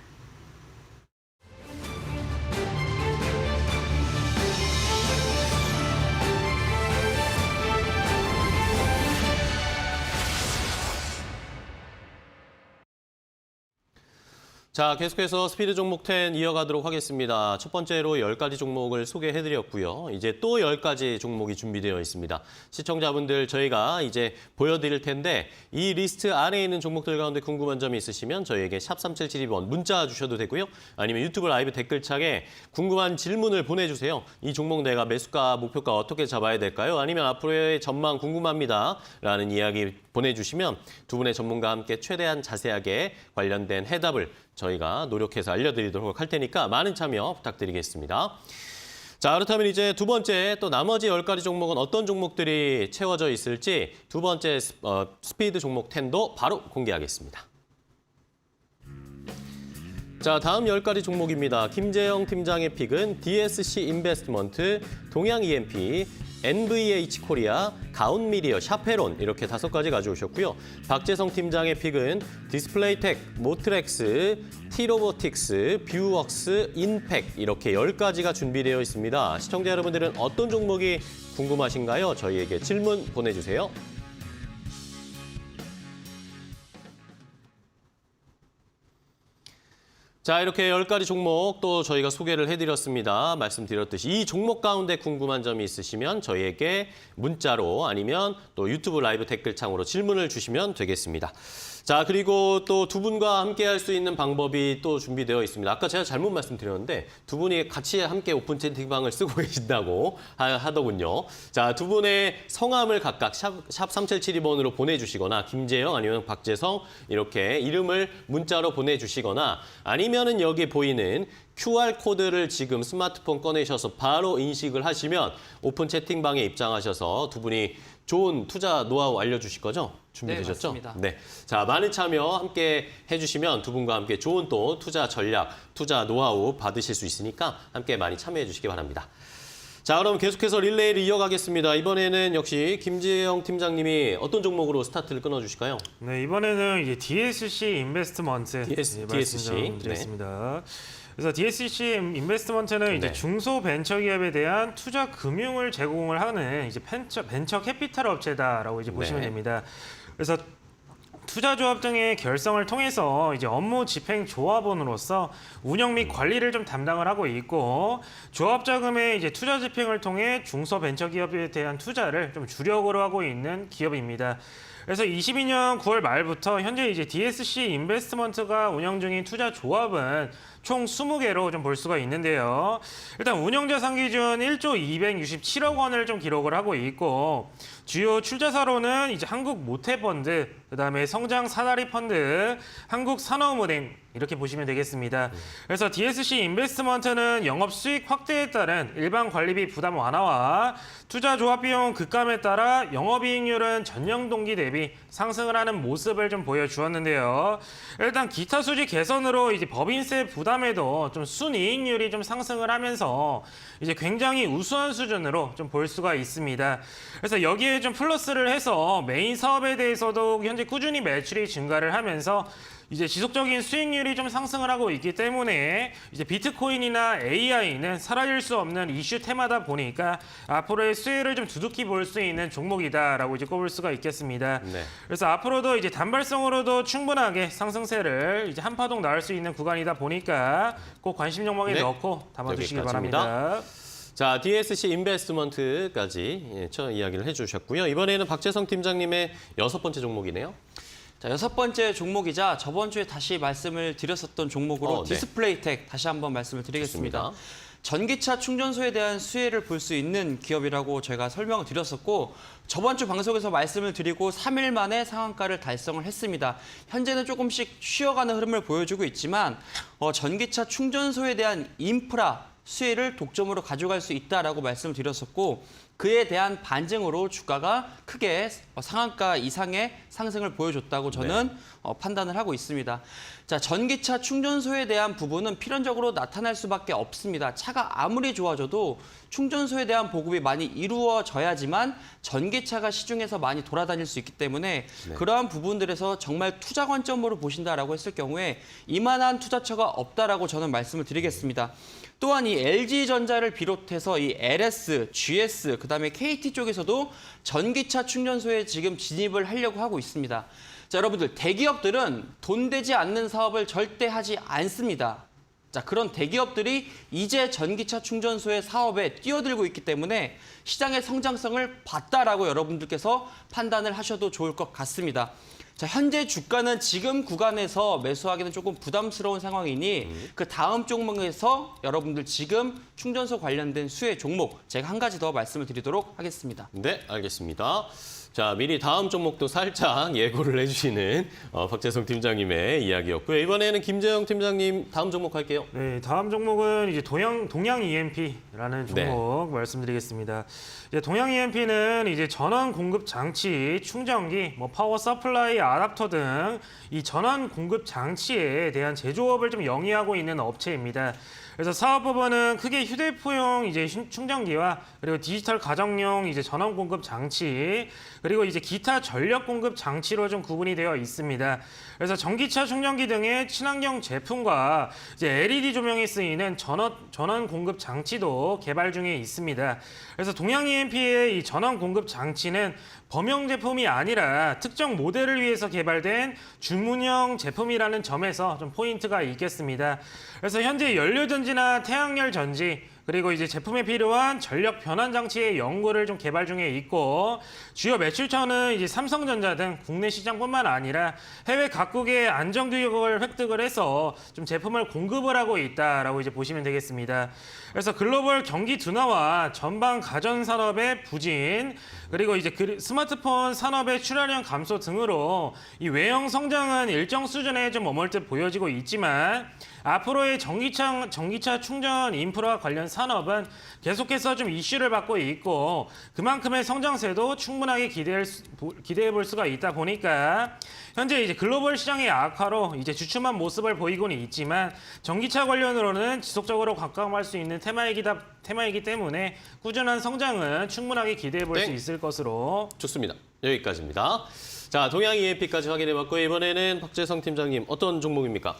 자, 계속해서 스피드 종목 10 이어가도록 하겠습니다. 첫 번째로 10가지 종목을 소개해드렸고요. 이제 또 10가지 종목이 준비되어 있습니다. 시청자분들 저희가 이제 보여드릴 텐데 이 리스트 안에 있는 종목들 가운데 궁금한 점이 있으시면 저희에게 샵 3772번 문자 주셔도 되고요. 아니면 유튜브 라이브 댓글창에 궁금한 질문을 보내주세요. 이 종목 내가 매수가, 목표가 어떻게 잡아야 될까요? 아니면 앞으로의 전망 궁금합니다. 라는 이야기 보내주시면 두 분의 전문가와 함께 최대한 자세하게 관련된 해답을 저희가 노력해서 알려드리도록 할 테니까 많은 참여 부탁드리겠습니다. 자, 그렇다면 이제 두 번째 또 나머지 10가지 종목은 어떤 종목들이 채워져 있을지 두 번째 스피드 종목 10도 바로 공개하겠습니다. 자, 다음 10가지 종목입니다. 김재영 팀장의 픽은 DSC 인베스트먼트, 동양 EMP, NVH 코리아, 가온미디어, 샤페론 이렇게 5가지 가져오셨고요. 박재성 팀장의 픽은 디스플레이텍, 모트렉스, T로보틱스, 뷰웍스, 인팩 이렇게 10가지가 준비되어 있습니다. 시청자 여러분들은 어떤 종목이 궁금하신가요? 저희에게 질문 보내주세요. 자, 이렇게 10가지 종목 또 저희가 소개를 해드렸습니다. 말씀드렸듯이 이 종목 가운데 궁금한 점이 있으시면 저희에게 문자로 아니면 또 유튜브 라이브 댓글창으로 질문을 주시면 되겠습니다. 자, 그리고 또 두 분과 함께 할 수 있는 방법이 또 준비되어 있습니다. 아까 제가 잘못 말씀드렸는데 두 분이 같이 함께 오픈 채팅방을 쓰고 계신다고 하더군요. 자, 두 분의 성함을 각각 샵 3772번으로 보내주시거나 김재영 아니면 박재성 이렇게 이름을 문자로 보내주시거나 아니면은 여기 보이는 QR코드를 지금 스마트폰 꺼내셔서 바로 인식을 하시면 오픈 채팅방에 입장하셔서 두 분이 좋은 투자 노하우 알려주실 거죠? 준비되셨죠? 네, 맞습니다. 네. 자, 많은 참여 함께 해주시면 두 분과 함께 좋은 또 투자 전략, 투자 노하우 받으실 수 있으니까 함께 많이 참여해 주시기 바랍니다. 자, 그럼 계속해서 릴레이를 이어가겠습니다. 이번에는 역시 김재영 팀장님이 어떤 종목으로 스타트를 끊어주실까요? 네, 이번에는 이제 DSC 인베스트먼트 DSC, 말씀드리겠습니다. 그래서 DSC 인베스트먼트는 이제 네. 중소벤처기업에 대한 투자 금융을 제공을 하는 이제 벤처 캐피탈 업체다라고 이제 보시면 네. 됩니다. 그래서 투자조합 등의 결성을 통해서 이제 업무 집행 조합원으로서 운영 및 관리를 좀 담당을 하고 있고 조합 자금의 이제 투자 집행을 통해 중소벤처기업에 대한 투자를 좀 주력으로 하고 있는 기업입니다. 그래서 22년 9월 말부터 현재 이제 DSC 인베스트먼트가 운영 중인 투자 조합은 총 20개로 좀 볼 수가 있는데요. 일단 운영자산 기준 1조 267억 원을 좀 기록을 하고 있고 주요 출자사로는 이제 한국 모태펀드, 그다음에 성장 사다리 펀드, 한국 산업은행 이렇게 보시면 되겠습니다. 그래서 DSC 인베스트먼트는 영업 수익 확대에 따른 일반 관리비 부담 완화와 투자 조합 비용 급감에 따라 영업이익률은 전년 동기 대비 상승을 하는 모습을 좀 보여주었는데요. 일단 기타 수지 개선으로 이제 법인세 부담에도 좀 순이익률이 좀 상승을 하면서 이제 굉장히 우수한 수준으로 좀 볼 수가 있습니다. 그래서 여기에 좀 플러스를 해서 메인 사업에 대해서도 현재 꾸준히 매출이 증가를 하면서 이제 지속적인 수익률이 좀 상승을 하고 있기 때문에 이제 비트코인이나 AI는 사라질 수 없는 이슈 테마다 보니까 앞으로의 수혜를 좀 두둑히 볼 수 있는 종목이다라고 이제 꼽을 수가 있겠습니다. 네. 그래서 앞으로도 이제 단발성으로도 충분하게 상승세를 이제 한파동 나올 수 있는 구간이다 보니까 꼭 관심 종목에 네. 넣고 담아주시기 여기까지입니다. 바랍니다. 자, DSC 인베스트먼트까지 이야기를 해주셨고요. 이번에는 박재성 팀장님의 6번째 종목이네요. 자, 6번째 종목이자 저번 주에 다시 말씀을 드렸었던 종목으로 네. 디스플레이텍 다시 한번 말씀을 드리겠습니다. 좋습니다. 전기차 충전소에 대한 수혜를 볼 수 있는 기업이라고 저희가 설명을 드렸었고 저번 주 방송에서 말씀을 드리고 3일 만에 상한가를 달성을 했습니다. 현재는 조금씩 쉬어가는 흐름을 보여주고 있지만 전기차 충전소에 대한 인프라 수혜를 독점으로 가져갈 수 있다라고 말씀을 드렸었고 그에 대한 반증으로 주가가 크게 상한가 이상의 상승을 보여줬다고 저는 판단을 하고 있습니다. 자, 전기차 충전소에 대한 부분은 필연적으로 나타날 수밖에 없습니다. 차가 아무리 좋아져도 충전소에 대한 보급이 많이 이루어져야지만 전기차가 시중에서 많이 돌아다닐 수 있기 때문에 그러한 부분들에서 정말 투자 관점으로 보신다라고 했을 경우에 이만한 투자처가 없다라고 저는 말씀을 드리겠습니다. 또한 이 LG전자를 비롯해서 이 LS, GS, 그다음에 KT 쪽에서도 전기차 충전소에 지금 진입을 하려고 하고 있습니다. 자, 여러분들 대기업들은 돈 되지 않는 사업을 절대 하지 않습니다. 자, 그런 대기업들이 이제 전기차 충전소의 사업에 뛰어들고 있기 때문에 시장의 성장성을 봤다라고 여러분들께서 판단을 하셔도 좋을 것 같습니다. 자, 현재 주가는 지금 구간에서 매수하기는 조금 부담스러운 상황이니 그 다음 종목에서 여러분들 지금 충전소 관련된 수혜 종목 제가 한 가지 더 말씀을 드리도록 하겠습니다. 네, 알겠습니다. 자, 미리 다음 종목도 살짝 예고를 해주시는 박재성 팀장님의 이야기였고요. 이번에는 김재영 팀장님 다음 종목 할게요. 네, 다음 종목은 이제 동양 EMP라는 종목 말씀드리겠습니다. 이제 동양 EMP는 이제 전원 공급 장치, 충전기, 파워 서플라이 아답터 등 이 전원 공급 장치에 대한 제조업을 좀 영위하고 있는 업체입니다. 그래서 사업 부분은 크게 휴대폰용 이제 충전기와 그리고 디지털 가정용 이제 전원 공급 장치 그리고 이제 기타 전력 공급 장치로 좀 구분이 되어 있습니다. 그래서 전기차 충전기 등의 친환경 제품과 이제 LED 조명에 쓰이는 전원 공급 장치도 개발 중에 있습니다. 그래서 동양 EMP의 이 전원 공급 장치는 범용 제품이 아니라 특정 모델을 위해서 개발된 주문형 제품이라는 점에서 좀 포인트가 있겠습니다. 그래서 현재 연료전지나 태양열 전지 그리고 이제 제품에 필요한 전력 변환 장치의 연구를 좀 개발 중에 있고 주요 매출처는 이제 삼성전자 등 국내 시장뿐만 아니라 해외 각국의 안정 규격을 획득을 해서 좀 제품을 공급을 하고 있다라고 이제 보시면 되겠습니다. 그래서 글로벌 경기 둔화와 전방 가전 산업의 부진 그리고 이제 스마트폰 산업의 출하량 감소 등으로 이 외형 성장은 일정 수준에 좀 머물 듯 보여지고 있지만 앞으로의 전기차 충전 인프라 관련 산업은 계속해서 좀 이슈를 받고 있고 그만큼의 성장세도 충분하게 기대해 볼 수가 있다 보니까 현재 이제 글로벌 시장의 악화로 이제 주춤한 모습을 보이고는 있지만 전기차 관련으로는 지속적으로 각광할 수 있는 테마이기 때문에 꾸준한 성장은 충분하게 기대해 볼 수 네. 있을 것으로 좋습니다. 여기까지입니다. 자, 동양 EMP까지 확인해봤고 이번에는 박재성 팀장님 어떤 종목입니까?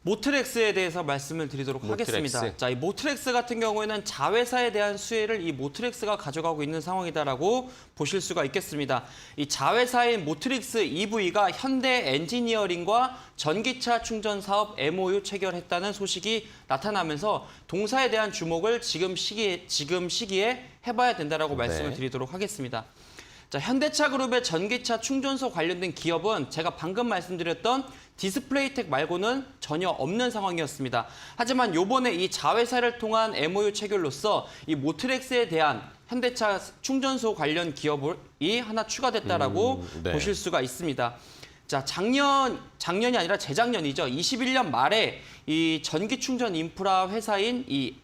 모트렉스에 대해서 말씀을 드리도록 모트렉스. 하겠습니다. 자, 이 모트렉스 같은 경우에는 자회사에 대한 수혜를 이 모트렉스가 가져가고 있는 상황이다라고 보실 수가 있겠습니다. 이 자회사인 모트렉스 EV가 현대 엔지니어링과 전기차 충전 사업 MOU 체결했다는 소식이 나타나면서 동사에 대한 주목을 지금 시기에 해봐야 된다라고 말씀을 드리도록 하겠습니다. 자, 현대차 그룹의 전기차 충전소 관련된 기업은 제가 방금 말씀드렸던 디스플레이텍 말고는 전혀 없는 상황이었습니다. 하지만 요번에 이 자회사를 통한 MOU 체결로서 이 모트렉스에 대한 현대차 충전소 관련 기업이 하나 추가됐다라고 네. 보실 수가 있습니다. 자, 작년이 아니라 재작년이죠. 21년 말에 이 전기 충전 인프라 회사인 이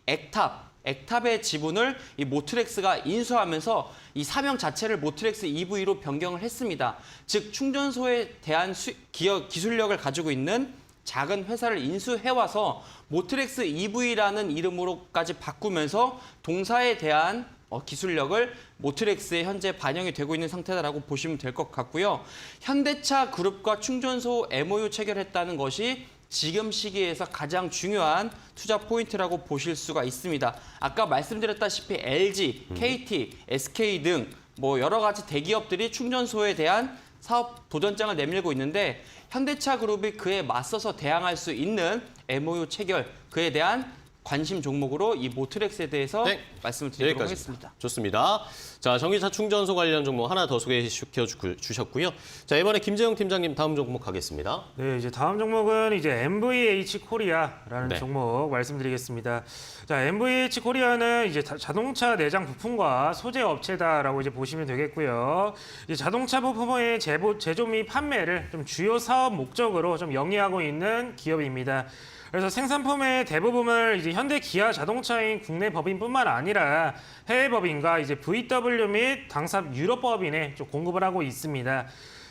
액탑의 지분을 이 모트렉스가 인수하면서 이 사명 자체를 모트렉스 EV로 변경을 했습니다. 즉 충전소에 대한 기술력을 가지고 있는 작은 회사를 인수해와서 모트렉스 EV라는 이름으로까지 바꾸면서 동사에 대한 기술력을 모트렉스에 현재 반영이 되고 있는 상태다라고 보시면 될 것 같고요. 현대차 그룹과 충전소 MOU 체결했다는 것이 지금 시기에서 가장 중요한 투자 포인트라고 보실 수가 있습니다. 아까 말씀드렸다시피 LG, KT, SK 등 여러 가지 대기업들이 충전소에 대한 사업 도전장을 내밀고 있는데 현대차 그룹이 그에 맞서서 대항할 수 있는 MOU 체결, 그에 대한 관심 종목으로 이 모트렉스에 대해서 말씀을 드리도록 하겠습니다. 좋습니다. 자, 전기차 충전소 관련 종목 하나 더 소개시켜 주셨고요. 자, 이번에 김재영 팀장님 다음 종목 가겠습니다. 네, 이제 다음 종목은 이제 MVH 코리아라는 네. 종목 말씀드리겠습니다. 자, MVH 코리아는 이제 자동차 내장 부품과 소재 업체다라고 이제 보시면 되겠고요. 이제 자동차 부품의 제조 및 판매를 좀 주요 사업 목적으로 좀 영위하고 있는 기업입니다. 그래서 생산품의 대부분을 이제 현대 기아 자동차인 국내 법인뿐만 아니라 해외 법인과 이제 VW 및 당사 유럽 법인에 좀 공급을 하고 있습니다.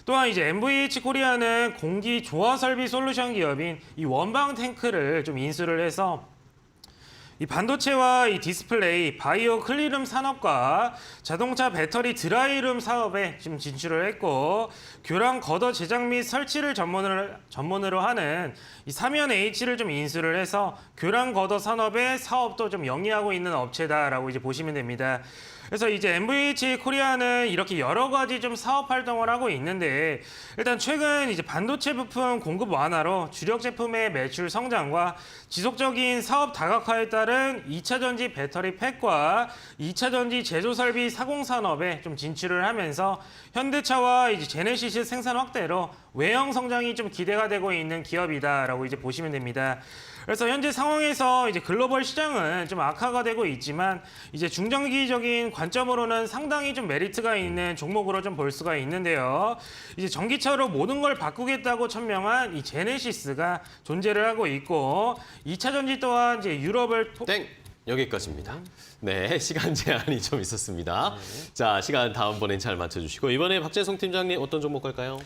또한 이제 MVH 코리아는 공기 조화 설비 솔루션 기업인 이 원방 탱크를 좀 인수를 해서 이 반도체와 이 디스플레이, 바이오 클린룸 산업과 자동차 배터리 드라이룸 사업에 지금 진출을 했고, 교란 걷어 제작 및 설치를 전문으로 하는 이 3연H를 좀 인수를 해서 교란 걷어 산업의 사업도 좀 영위하고 있는 업체다라고 이제 보시면 됩니다. 그래서 이제 MVH 코리아는 이렇게 여러 가지 좀 사업 활동을 하고 있는데, 일단 최근 이제 반도체 부품 공급 완화로 주력 제품의 매출 성장과 지속적인 사업 다각화에 따른 2차 전지 배터리 팩과 2차 전지 제조 설비 사공 산업에 좀 진출을 하면서 현대차와 이제 제네시스 생산 확대로 외형 성장이 좀 기대가 되고 있는 기업이다라고 이제 보시면 됩니다. 그래서 현재 상황에서 이제 글로벌 시장은 좀 악화가 되고 있지만 이제 중장기적인 관점으로는 상당히 좀 메리트가 있는 종목으로 좀 볼 수가 있는데요. 이제 전기차로 모든 걸 바꾸겠다고 천명한 이 제네시스가 존재를 하고 있고, 2차 전지 또한 이제 유럽을 땡! 여기까지입니다. 네, 시간 제한이 좀 있었습니다. 자, 시간 다음번엔 잘 맞춰주시고, 이번에 박재성 팀장님 어떤 종목 갈까요?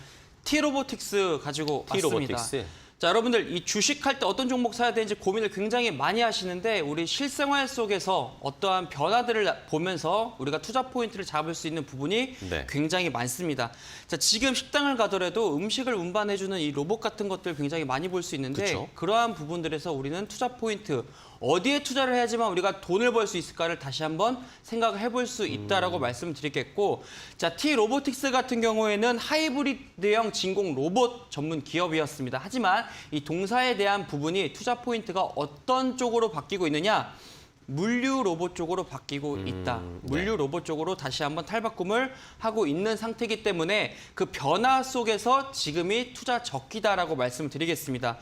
T로보틱스 가지고 왔습니다. T로보틱스. 자, 여러분들 이 주식할 때 어떤 종목 사야 되는지 고민을 굉장히 많이 하시는데, 우리 실생활 속에서 어떠한 변화들을 보면서 우리가 투자 포인트를 잡을 수 있는 부분이 네. 굉장히 많습니다. 자, 지금 식당을 가더라도 음식을 운반해주는 이 로봇 같은 것들 굉장히 많이 볼 수 있는데, 그쵸. 그러한 부분들에서 우리는 투자 포인트, 어디에 투자를 해야지만 우리가 돈을 벌 수 있을까를 다시 한번 생각을 해볼 수 있다라고 말씀드리겠고, 자, T로보틱스 같은 경우에는 하이브리드형 진공 로봇 전문 기업이었습니다. 하지만 이 동사에 대한 부분이 투자 포인트가 어떤 쪽으로 바뀌고 있느냐? 물류 로봇 쪽으로 바뀌고 있다. 물류 로봇 쪽으로 다시 한번 탈바꿈을 하고 있는 상태이기 때문에 그 변화 속에서 지금이 투자 적기다라고 말씀을 드리겠습니다.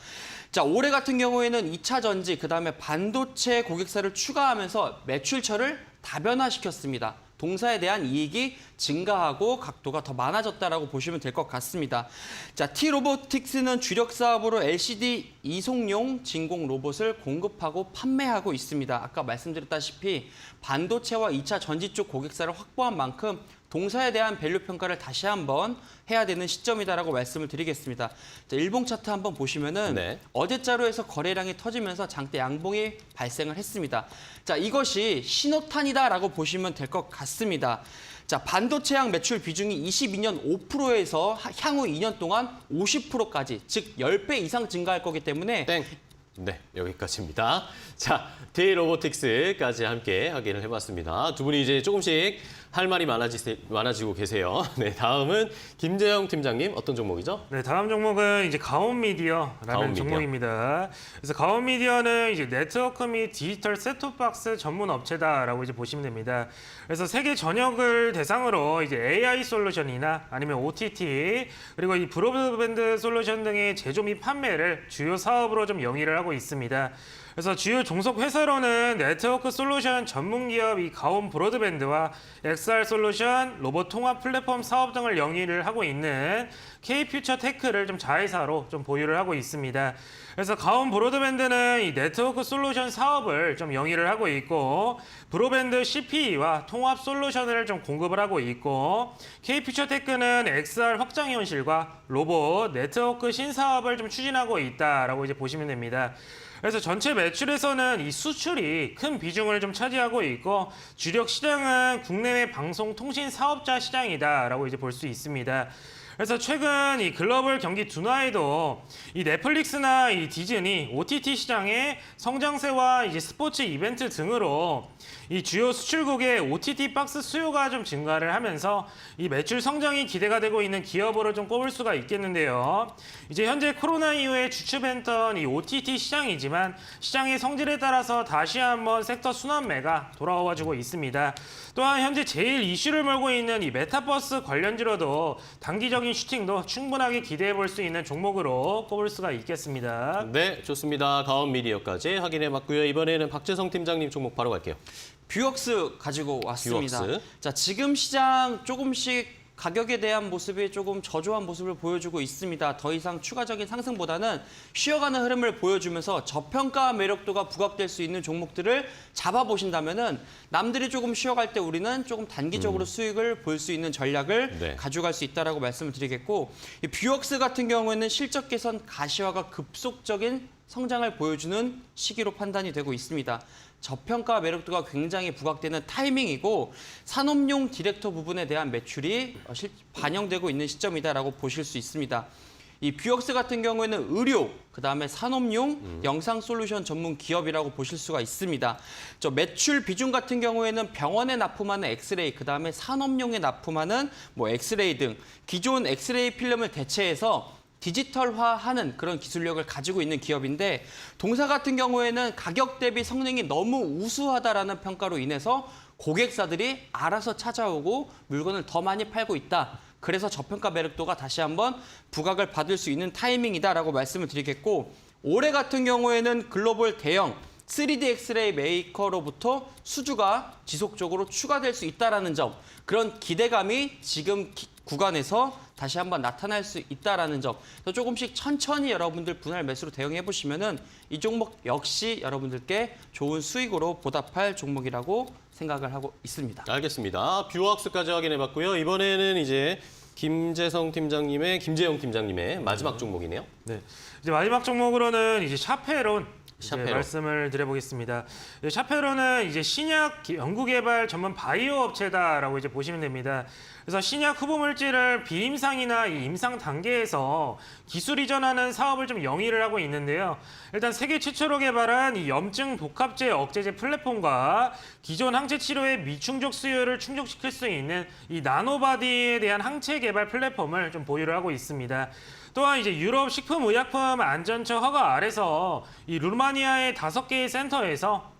자, 올해 같은 경우에는 2차 전지, 그다음에 반도체 고객사를 추가하면서 매출처를 다변화시켰습니다. 동사에 대한 이익이 증가하고 각도가 더 많아졌다라고 보시면 될 것 같습니다. 자, T로보틱스는 주력 사업으로 LCD 이송용 진공 로봇을 공급하고 판매하고 있습니다. 아까 말씀드렸다시피 반도체와 2차 전지 쪽 고객사를 확보한 만큼 동사에 대한 밸류 평가를 다시 한번 해야 되는 시점이다라고 말씀을 드리겠습니다. 자, 일봉 차트 한번 보시면은 네. 어제자료에서 거래량이 터지면서 장대 양봉이 발생을 했습니다. 자, 이것이 신호탄이다라고 보시면 될 것 같습니다. 자, 반도체양 매출 비중이 22년 5%에서 향후 2년 동안 50%까지, 즉 10배 이상 증가할 거기 때문에 땡! 네, 여기까지입니다. 자, T로보틱스까지 함께 확인을 해봤습니다. 두 분이 이제 조금씩 할 말이 많아지고 계세요. 네, 다음은 김재영 팀장님 어떤 종목이죠? 네, 다음 종목은 이제 가온미디어라는 가온미디어. 종목입니다. 그래서 가온미디어는 이제 네트워크 및 디지털 셋톱박스 전문 업체다라고 이제 보시면 됩니다. 그래서 세계 전역을 대상으로 이제 AI 솔루션이나 아니면 OTT, 그리고 이 브로드밴드 솔루션 등의 제조 및 판매를 주요 사업으로 좀 영위를 하고 있습니다. 그래서 주요 종속 회사로는 네트워크 솔루션 전문 기업 이 가온 브로드밴드와 XR 솔루션, 로봇 통합 플랫폼 사업 등을 영위를 하고 있는 K퓨처 테크를 좀 자회사로 좀 보유를 하고 있습니다. 그래서 가온 브로드밴드는 이 네트워크 솔루션 사업을 좀 영위를 하고 있고, 브로밴드 CPE와 통합 솔루션을 좀 공급을 하고 있고, K퓨처 테크는 XR 확장 현실과 로봇, 네트워크 신사업을 좀 추진하고 있다라고 이제 보시면 됩니다. 그래서 전체 매출에서는 이 수출이 큰 비중을 좀 차지하고 있고, 주력 시장은 국내외 방송 통신 사업자 시장이다라고 이제 볼 수 있습니다. 그래서 최근 이 글로벌 경기 둔화에도 이 넷플릭스나 이 디즈니, OTT 시장의 성장세와 이제 스포츠 이벤트 등으로 이 주요 수출국의 OTT 박스 수요가 좀 증가를 하면서 이 매출 성장이 기대가 되고 있는 기업으로 좀 꼽을 수가 있겠는데요. 이제 현재 코로나 이후에 주춤했던 이 OTT 시장이지만 시장의 성질에 따라서 다시 한번 섹터 순환매가 돌아와주고 있습니다. 또한 현재 제일 이슈를 몰고 있는 이 메타버스 관련주로도 단기적인 슈팅도 충분하게 기대해 볼 수 있는 종목으로 꼽을 수가 있겠습니다. 네, 좋습니다. 가온미디어까지 확인해봤고요. 이번에는 박재성 팀장님 종목 바로 갈게요. 뷰웍스 가지고 왔습니다. 뷰웍스. 자, 지금 시장 조금씩 가격에 대한 모습이 조금 저조한 모습을 보여주고 있습니다. 더 이상 추가적인 상승보다는 쉬어가는 흐름을 보여주면서 저평가 매력도가 부각될 수 있는 종목들을 잡아보신다면은 남들이 조금 쉬어갈 때 우리는 조금 단기적으로 수익을 볼 수 있는 전략을 네. 가져갈 수 있다라고 말씀을 드리겠고, 이 뷰웍스 같은 경우에는 실적 개선 가시화가 급속적인 성장을 보여주는 시기로 판단이 되고 있습니다. 저평가 매력도가 굉장히 부각되는 타이밍이고 산업용 디렉터 부분에 대한 매출이 반영되고 있는 시점이다라고 보실 수 있습니다. 이 뷰역스 같은 경우에는 의료, 그다음에 산업용 영상 솔루션 전문 기업이라고 보실 수가 있습니다. 저 매출 비중 같은 경우에는 병원에 납품하는 엑스레이, 그다음에 산업용에 납품하는 뭐 엑스레이 등 기존 엑스레이 필름을 대체해서 디지털화하는 그런 기술력을 가지고 있는 기업인데 동사 같은 경우에는 가격 대비 성능이 너무 우수하다라는 평가로 인해서 고객사들이 알아서 찾아오고 물건을 더 많이 팔고 있다. 그래서 저평가 매력도가 다시 한번 부각을 받을 수 있는 타이밍이다라고 말씀을 드리겠고 올해 같은 경우에는 글로벌 대형 3D 엑스레이 메이커로부터 수주가 지속적으로 추가될 수 있다라는 점, 그런 기대감이 지금 구간에서 다시 한번 나타날 수 있다라는 점, 그래서 조금씩 천천히 여러분들 분할 매수로 대응해 보시면은 이 종목 역시 여러분들께 좋은 수익으로 보답할 종목이라고 생각을 하고 있습니다. 알겠습니다. 뷰왁스까지 확인해봤고요. 이번에는 이제 김재영 팀장님의 마지막 종목이네요. 네. 이제 마지막 종목으로는 이제 샤페론 샤페론. 말씀을 드려보겠습니다. 샤페론은 이제 신약 연구개발 전문 바이오 업체다라고 이제 보시면 됩니다. 그래서 신약 후보 물질을 비임상이나 이 임상 단계에서 기술 이전하는 사업을 좀 영위를 하고 있는데요. 일단 세계 최초로 개발한 이 염증 복합제 억제제 플랫폼과 기존 항체 치료의 미충족 수요를 충족시킬 수 있는 이 나노바디에 대한 항체 개발 플랫폼을 좀 보유를 하고 있습니다. 또한 이제 유럽 식품의약품 안전처 허가 아래서 이 루마니아의 5개의 센터에서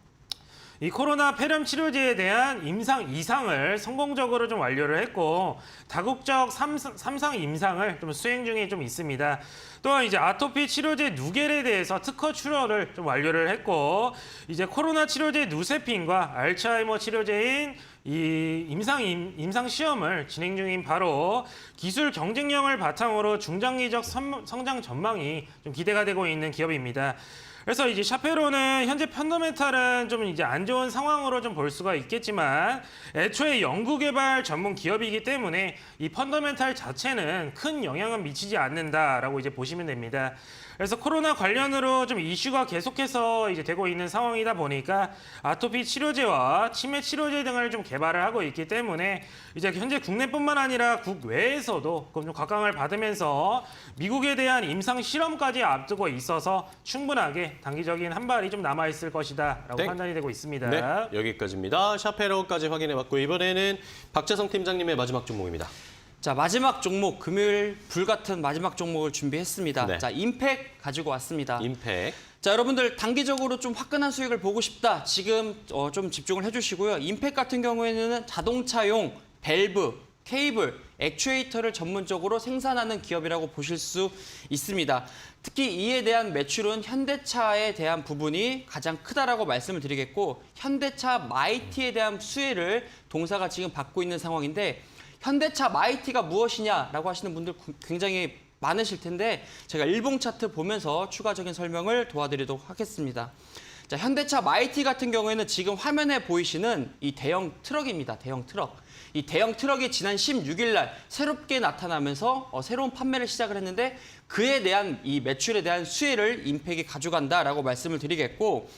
이 코로나 폐렴 치료제에 대한 임상 2상을 성공적으로 좀 완료를 했고 다국적 3상 임상을 좀 수행 중에 좀 있습니다. 또한 이제 아토피 치료제 누겔에 대해서 특허 출원을 좀 완료를 했고 이제 코로나 치료제 누세핀과 알츠하이머 치료제인 이 임상 시험을 진행 중인 바로 기술 경쟁력을 바탕으로 중장기적 성장 전망이 좀 기대가 되고 있는 기업입니다. 그래서 이제 샤페론은 현재 펀더멘탈은 좀 이제 안 좋은 상황으로 좀 볼 수가 있겠지만 애초에 연구개발 전문 기업이기 때문에 이 펀더멘탈 자체는 큰 영향은 미치지 않는다라고 이제 보시면 됩니다. 그래서 코로나 관련으로 좀 이슈가 계속해서 이제 되고 있는 상황이다 보니까 아토피 치료제와 치매 치료제 등을 좀 개발을 하고 있기 때문에 이제 현재 국내뿐만 아니라 국외에서도 좀 각광을 받으면서 미국에 대한 임상 실험까지 앞두고 있어서 충분하게 단기적인 한 발이 좀 남아 있을 것이다라고 네. 판단이 되고 있습니다. 네, 여기까지입니다. 샤페론까지 확인해봤고 이번에는 박재성 팀장님의 마지막 종목입니다. 자, 마지막 종목, 금요일 불같은 마지막 종목을 준비했습니다. 네. 자, 임팩 가지고 왔습니다. 임팩. 자, 여러분들 단기적으로 좀 화끈한 수익을 보고 싶다. 지금 좀 집중을 해주시고요. 임팩 같은 경우에는 자동차용 밸브, 케이블, 액추에이터를 전문적으로 생산하는 기업이라고 보실 수 있습니다. 특히 이에 대한 매출은 현대차에 대한 부분이 가장 크다라고 말씀을 드리겠고 현대차 마이티에 대한 수혜를 동사가 지금 받고 있는 상황인데 현대차 마이티가 무엇이냐라고 하시는 분들 굉장히 많으실 텐데 제가 일봉 차트 보면서 추가적인 설명을 도와드리도록 하겠습니다. 자, 현대차 마이티 같은 경우에는 지금 화면에 보이시는 이 대형 트럭입니다. 대형 트럭. 이 대형 트럭이 지난 16일 날 새롭게 나타나면서 새로운 판매를 시작을 했는데 그에 대한 이 매출에 대한 수혜를 임팩이 가져간다라고 말씀을 드리겠고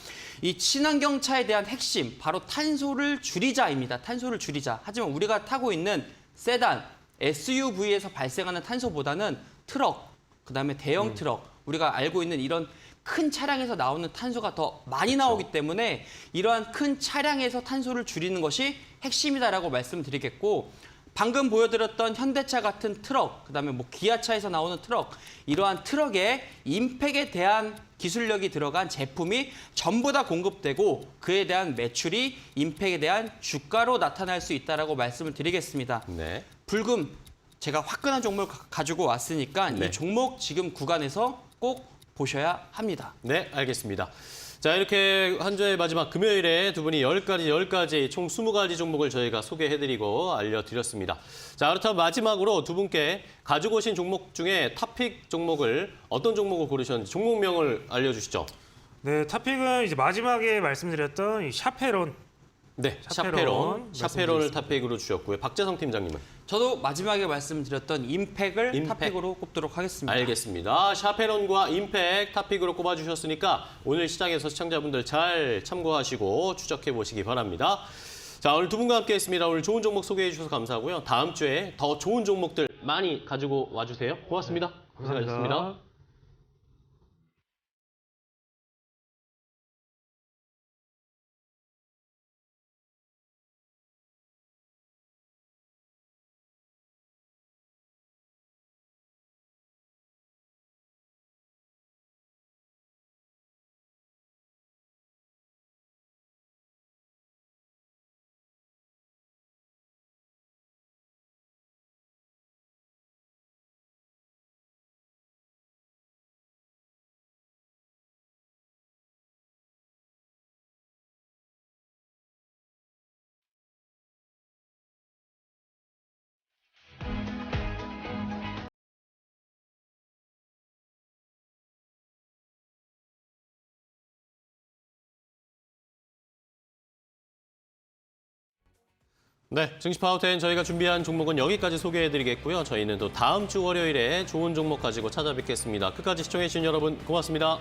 이 친환경 차에 대한 핵심 바로 탄소를 줄이자입니다. 탄소를 줄이자. 하지만 우리가 타고 있는 세단, SUV에서 발생하는 탄소보다는 트럭, 그다음에 대형 트럭, 우리가 알고 있는 이런 큰 차량에서 나오는 탄소가 더 많이 나오기 때문에 이러한 큰 차량에서 탄소를 줄이는 것이 핵심이다라고 말씀드리겠고 방금 보여드렸던 현대차 같은 트럭, 그다음에 뭐 기아차에서 나오는 트럭, 이러한 트럭에 임팩에 대한 기술력이 들어간 제품이 전부 다 공급되고 그에 대한 매출이 임팩에 대한 주가로 나타날 수 있다라고 말씀을 드리겠습니다. 네. 불금 제가 화끈한 종목을 가지고 왔으니까 네. 이 종목 지금 구간에서 꼭 보셔야 합니다. 네, 알겠습니다. 자, 이렇게 한 주의 마지막 금요일에 두 분이 10가지, 총 20가지 종목을 저희가 소개해드리고 알려드렸습니다. 자, 그렇다면 마지막으로 두 분께 가지고 오신 종목 중에 탑픽 종목을 어떤 종목을 고르셨는지 종목명을 알려주시죠. 네, 탑픽은 이제 마지막에 말씀드렸던 이 샤페론 네, 샤페론 샤페론을 탑픽으로 주셨고요. 박재성 팀장님은? 저도 마지막에 말씀드렸던 임팩을 임팩. 탑픽으로 꼽도록 하겠습니다. 알겠습니다. 샤페론과 임팩 탑픽으로 꼽아주셨으니까 오늘 시장에서 시청자분들 잘 참고하시고 추적해 보시기 바랍니다. 자, 오늘 두 분과 함께했습니다. 오늘 좋은 종목 소개해 주셔서 감사하고요. 다음 주에 더 좋은 종목들 많이 가지고 와주세요. 고맙습니다. 고생하셨습니다. 네, 증시 파워텐 저희가 준비한 종목은 여기까지 소개해드리겠고요. 저희는 또 다음 주 월요일에 좋은 종목 가지고 찾아뵙겠습니다. 끝까지 시청해주신 여러분 고맙습니다.